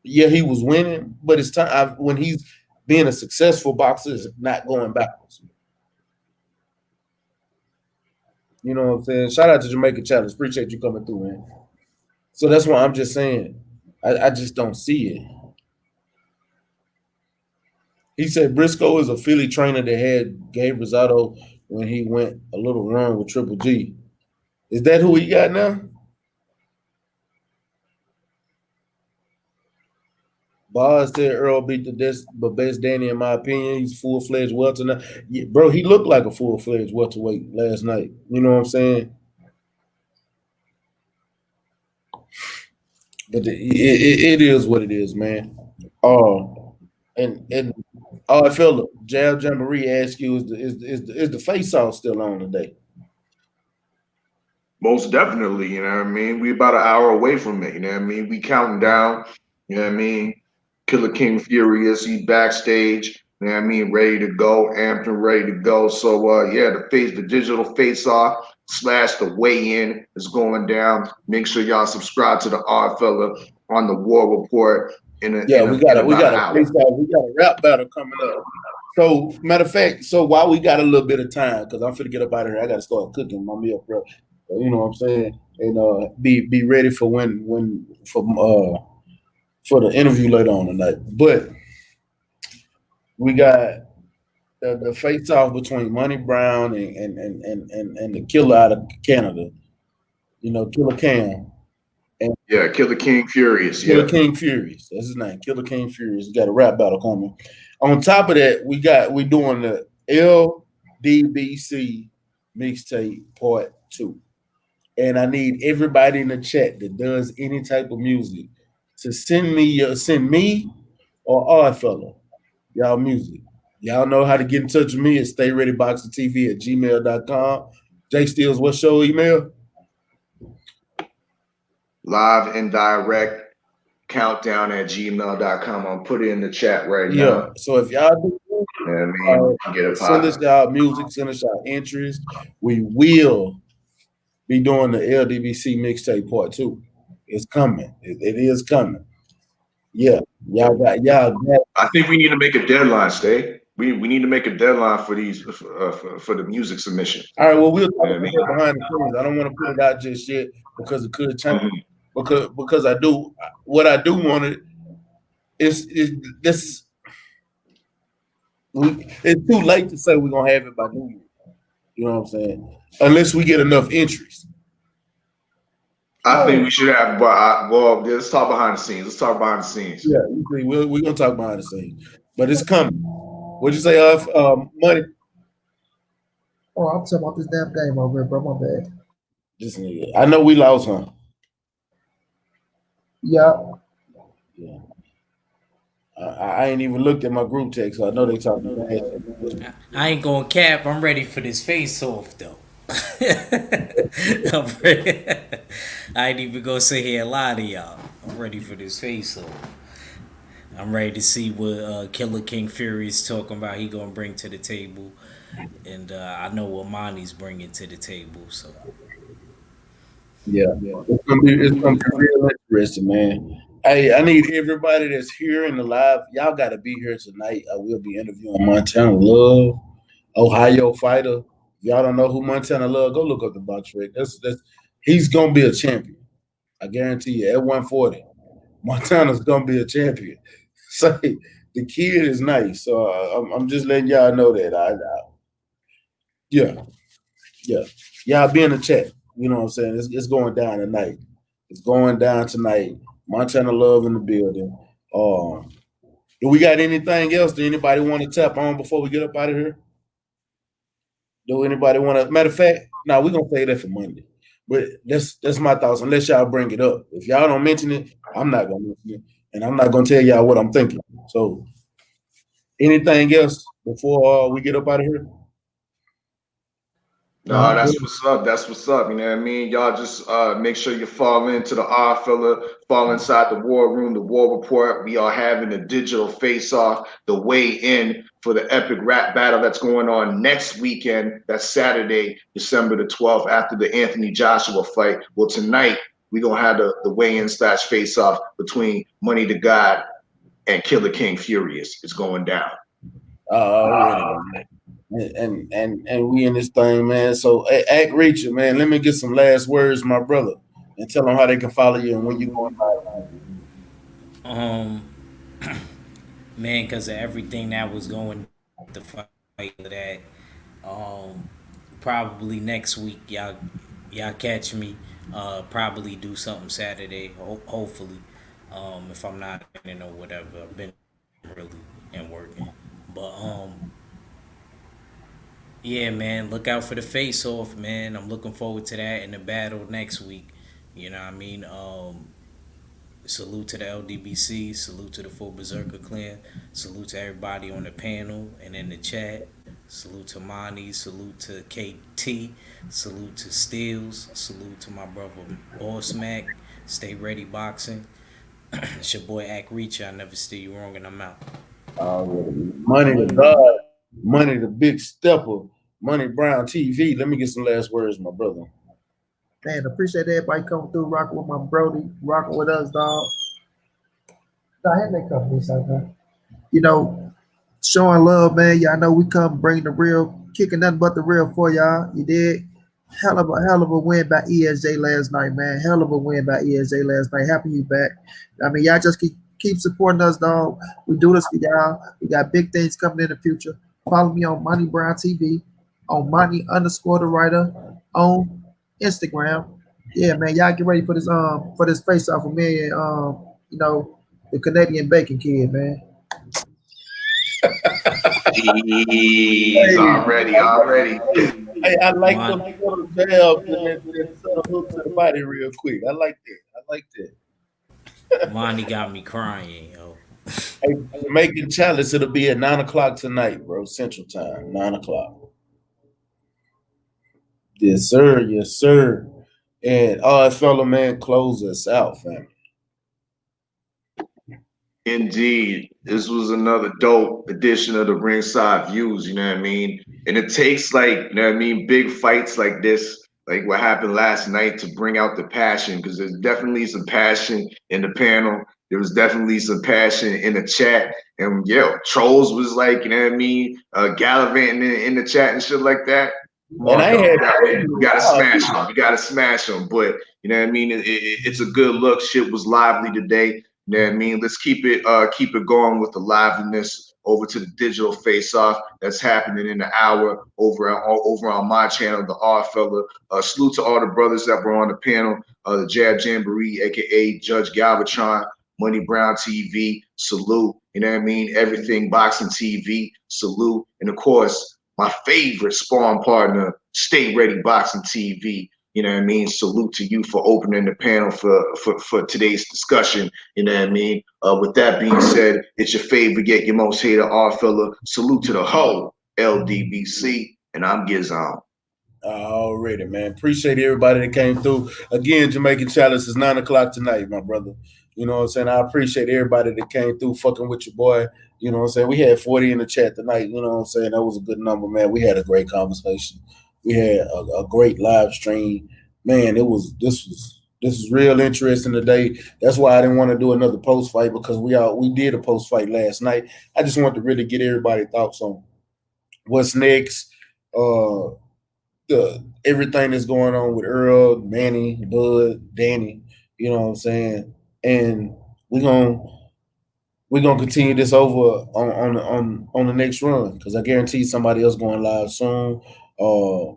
Yeah, he was winning, but it's time when he's being a successful boxer, is not going backwards. You know what I'm saying? Shout out to Jamaica Challenge. Appreciate you coming through, man. So that's why I'm just saying, I just don't see it. He said Briscoe is a Philly trainer that had Gabe Rosado when he went a little wrong with Triple G. Is that who he got now? Boz said Earl beat the best Danny in my opinion. He's full-fledged welterweight. Yeah, bro, he looked like a full-fledged welterweight last night. You know what I'm saying? But it is what it is, man. And I feel Jab Jamboree asked you, is the face-off still on today? Most definitely, you know what I mean? We about an hour away from it, you know what I mean? We counting down, you know what I mean? Killer King Furious, he backstage, you know what I mean? Ready to go, amped and ready to go. So yeah, the digital face-off / the weigh-in is going down. Make sure y'all subscribe to the Odd Fella on the War Report. We got a rap battle coming up. So matter of fact, while we got a little bit of time, because I'm finna get up out of here, I gotta start cooking my meal prep. You know what I'm saying? And be ready for for the interview later on tonight. But we got the face off between Money Brown and the killer out of Canada. You know, Killer Cam. And Killer King Furious. Killer King Furious. That's his name. Killer King Furious. We got a rap battle coming. On top of that, we doing the LDBC mixtape part 2. And I need everybody in the chat that does any type of music to send me or Odd Fella y'all music. Y'all know how to get in touch with me at stayreadyboxertv@gmail.com. Jay Steels, what's your email? Live and direct countdown@gmail.com. I'll put it in the chat right now. So if y'all do You know what I mean? Get it Send us popping. y'all music, send us y'all entries. We will be doing the LDBC mixtape part 2. It's coming. It is coming. Yeah, y'all. I think we need to make a deadline, Stay. We need to make a deadline for these for the music submission. All right. Well, we'll talk You know about what I that behind the scenes. I don't want to put it out just yet because it could change. mean? Because I do what I do want it is this. It's too late to say we're gonna have it by New Year. You know what I'm saying? Unless we get enough entries. I think we should have, but well, let's talk behind the scenes. Let's talk behind the scenes. Yeah, we're gonna talk behind the scenes, but it's coming. What'd you say? Money. Oh, I'm talking about this damn game over here, bro. My bad. This nigga. I know we lost, huh? Yeah. Yeah. I ain't even looked at my group text, so I know they talking bad. I ain't gonna cap. I'm ready for this face off though. I'm ready. I ain't even gonna sit here and lie to y'all. I'm ready for this face off. I'm ready to see what Killer King Fury is talking about. He gonna bring to the table, and I know what Monty's bringing to the table. So Yeah, it's gonna be real interesting, man. Hey, I need everybody that's here in the live. Y'all got to be here tonight. I will be interviewing Montana Love, Ohio fighter. If y'all don't know who Montana Love, go look up the box rate. That's he's gonna be a champion. I guarantee you. At 140, Montana's gonna be a champion. So the kid is nice. So I'm just letting y'all know that. Yeah. Y'all be in the chat. You know what I'm saying? It's going down tonight. It's going down tonight. Montana Love in the building. Do we got anything else? Do anybody want to tap on before we get up out of here? Do anybody want to? Matter of fact, no, we're gonna say that for Monday. But that's my thoughts. Unless y'all bring it up, if y'all don't mention it, I'm not gonna mention it, and I'm not gonna tell y'all what I'm thinking. So, anything else before we get up out of here? No, that's what's up. That's what's up. You know what I mean? Y'all just make sure you fall into the R fella, fall inside the war room, the war report. We are having a digital face off, the weigh in for the epic rap battle that's going on next weekend. That's Saturday, December the 12th, after the Anthony Joshua fight. Well, tonight we're gonna have the weigh in / face off between Money to God and Killer King Furious. It's going down. And we in this thing, man. So Act Reacher, man. Let me get some last words, my brother, and tell them how they can follow you and when you going live. Man, because of everything that was going to fight that, probably next week y'all catch me. Probably do something Saturday, hopefully. If I'm not in or whatever, I've been really and working, but yeah, man, look out for the face off, man. I'm looking forward to that in the battle next week. You know what I mean? Salute to the LDBC, salute to the full Berserker clan, salute to everybody on the panel and in the chat, salute to Monty, salute to KT, salute to Steels, salute to my brother Boss Mac, Stay Ready Boxing. It's your boy Act Reacher, I never steer you wrong and I'm out. Money to God, Money the Big Stepper, Money Brown TV. Let me get some last words, my brother. Man, appreciate everybody coming through, rocking with my Brody, rocking with us, dog. I had that company, man. You know, showing love, man. Y'all know we come bring the real, kicking nothing but the real for y'all. You did. Hell of a win by ESJ last night, man. Hell of a win by ESJ last night. Happy you back. I mean, y'all just keep supporting us, dog. We do this for y'all. We got big things coming in the future. Follow me on Monty Brown TV, on Monty_the writer, on Instagram. Yeah, man, y'all get ready for this face off with me and you know, the Canadian Bacon Kid, man. Jeez, already. Hey, I like them little jabs and that hook to the body real quick. I like that. Monty got me crying, yo. Hey, making challenge, it'll be at 9 o'clock tonight, bro. Central Time, 9 o'clock. Yes, sir. Yes, sir. And fellow man, close us out, family. Indeed. This was another dope edition of the Ringside Views, you know what I mean? And it takes like, you know what I mean, big fights like this, like what happened last night, to bring out the passion, because there's definitely some passion in the panel. There was definitely some passion in the chat. And yeah, Trolls was like, you know what I mean, gallivanting in the chat and shit like that. And I had We gotta smash them. We gotta smash them. But you know what I mean? It's a good look. Shit was lively today. You know what I mean? Let's keep it going with the liveliness over to the digital face-off that's happening in the hour over on my channel, the R Fella. Salute to all the brothers that were on the panel, the Jab Jamboree, aka Judge Galvatron, Money Brown TV, salute. You know what I mean? Everything Boxing TV, salute. And of course, my favorite sparring partner, Stay Ready Boxing TV. You know what I mean? Salute to you for opening the panel for today's discussion. You know what I mean? With that being said, it's your favorite yet your most hated R Fella. Salute to the whole LDBC, and I'm Gizon. Already, man. Appreciate everybody that came through. Again, Jamaican Chalice is 9 o'clock tonight, my brother. You know what I'm saying? I appreciate everybody that came through fucking with your boy. You know what I'm saying? We had 40 in the chat tonight. You know what I'm saying? That was a good number, man. We had a great conversation. We had a great live stream. Man, this was real interesting today. That's why I didn't want to do another post fight, because we did a post fight last night. I just wanted to really get everybody's thoughts on what's next. Everything that's going on with Earl, Manny, Bud, Danny, you know what I'm saying? And we're gonna continue this over on the next run, because I guarantee somebody else going live soon. As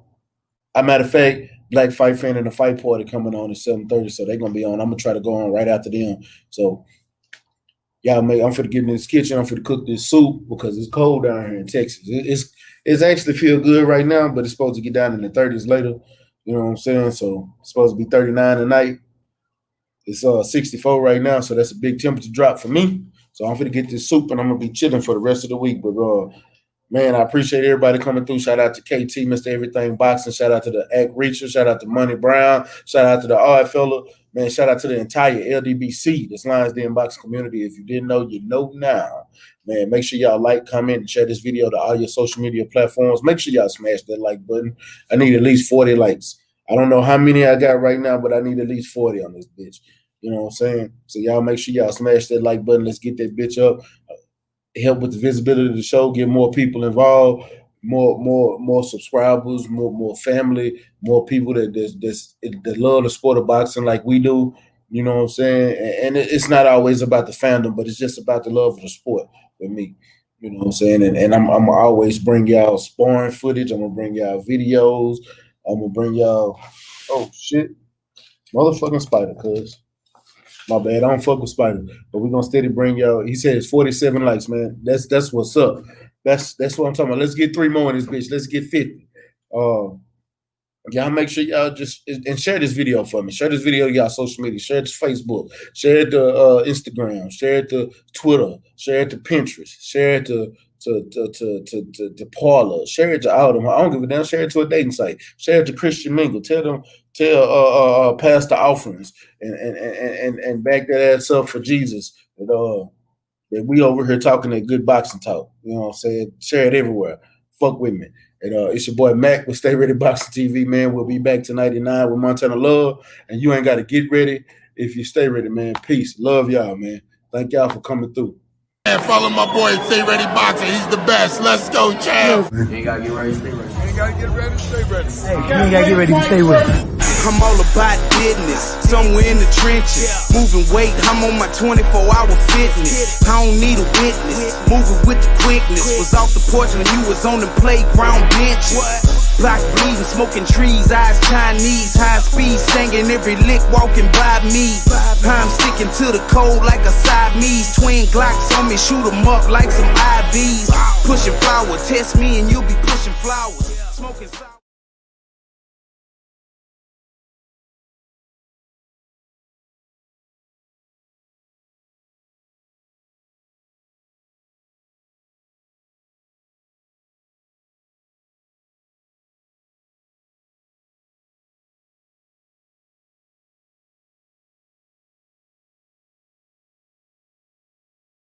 a matter of fact, Black Fight Fan and the Fight Party coming on at 7:30, so they're gonna be on. I'm gonna try to go on right after them. So I'm finna get in this kitchen. I'm finna cook this soup because it's cold down here in Texas. It's actually feel good right now, but it's supposed to get down in the 30s later. You know what I'm saying? So it's supposed to be 39 tonight. It's 64 right now, so that's a big temperature drop for me. So I'm finna get this soup and I'm gonna be chilling for the rest of the week. But man, I appreciate everybody coming through. Shout out to KT, Mr. Everything Boxing. Shout out to the Act Reacher. Shout out to Money Brown. Shout out to the R Fella. Man, shout out to the entire LDBC, this Lions Den Boxing community. If you didn't know, you know now. Man, make sure y'all like, comment, and share this video to all your social media platforms. Make sure y'all smash that like button. I need at least 40 likes. I don't know how many I got right now, but I need at least 40 on this bitch. You know what I'm saying? So y'all make sure y'all smash that like button. Let's get that bitch up. Help with the visibility of the show, get more people involved, more subscribers, more family, more people that love the sport of boxing like we do. You know what I'm saying? And it's not always about the fandom, but it's just about the love of the sport with me. You know what I'm saying? And I'm gonna always bring y'all sparring footage. I'm gonna bring y'all videos. I'm gonna bring y'all. Oh shit, motherfucking spider, cuz. My bad, I don't fuck with Spider, but we're gonna steady bring y'all. He said it's 47 likes, man. That's what's up. That's what I'm talking about. Let's get 3 more in this bitch. Let's get 50. Y'all make sure y'all just and share this video for me. Share this video to y'all social media. Share it to Facebook. Share it to Instagram. Share it to Twitter. Share it to Pinterest. Share it to Parler. Share it to all of them. I don't give a damn. Share it to a dating site. Share it to Christian Mingle. Tell Pastor offerings and back that ass up for Jesus. That we over here talking that good boxing talk. You know what I'm saying? Share it everywhere. Fuck with me. And it's your boy Mac with Stay Ready Boxing TV, man. We'll be back tonight at 9 with Montana Love. And you ain't got to get ready if you stay ready, man. Peace. Love y'all, man. Thank y'all for coming through. And follow my boy, Stay Ready Boxing. He's the best. Let's go, champ. You ain't gotta get ready, stay ready. You ain't gotta get ready, stay ready. Hey, you ain't gotta get ready, stay ready. I'm all about business, somewhere in the trenches. Moving weight, I'm on my 24-hour fitness. I don't need a witness, moving with the quickness. Was off the porch when you was on the playground benches. Block bleeding, smoking trees, eyes Chinese. High speed, singing every lick walking by me. I'm sticking to the code like a Siamese. Twin Glocks on me, shoot 'em up like some IVs. Pushing flower, test me and you'll be pushing flowers. Smoking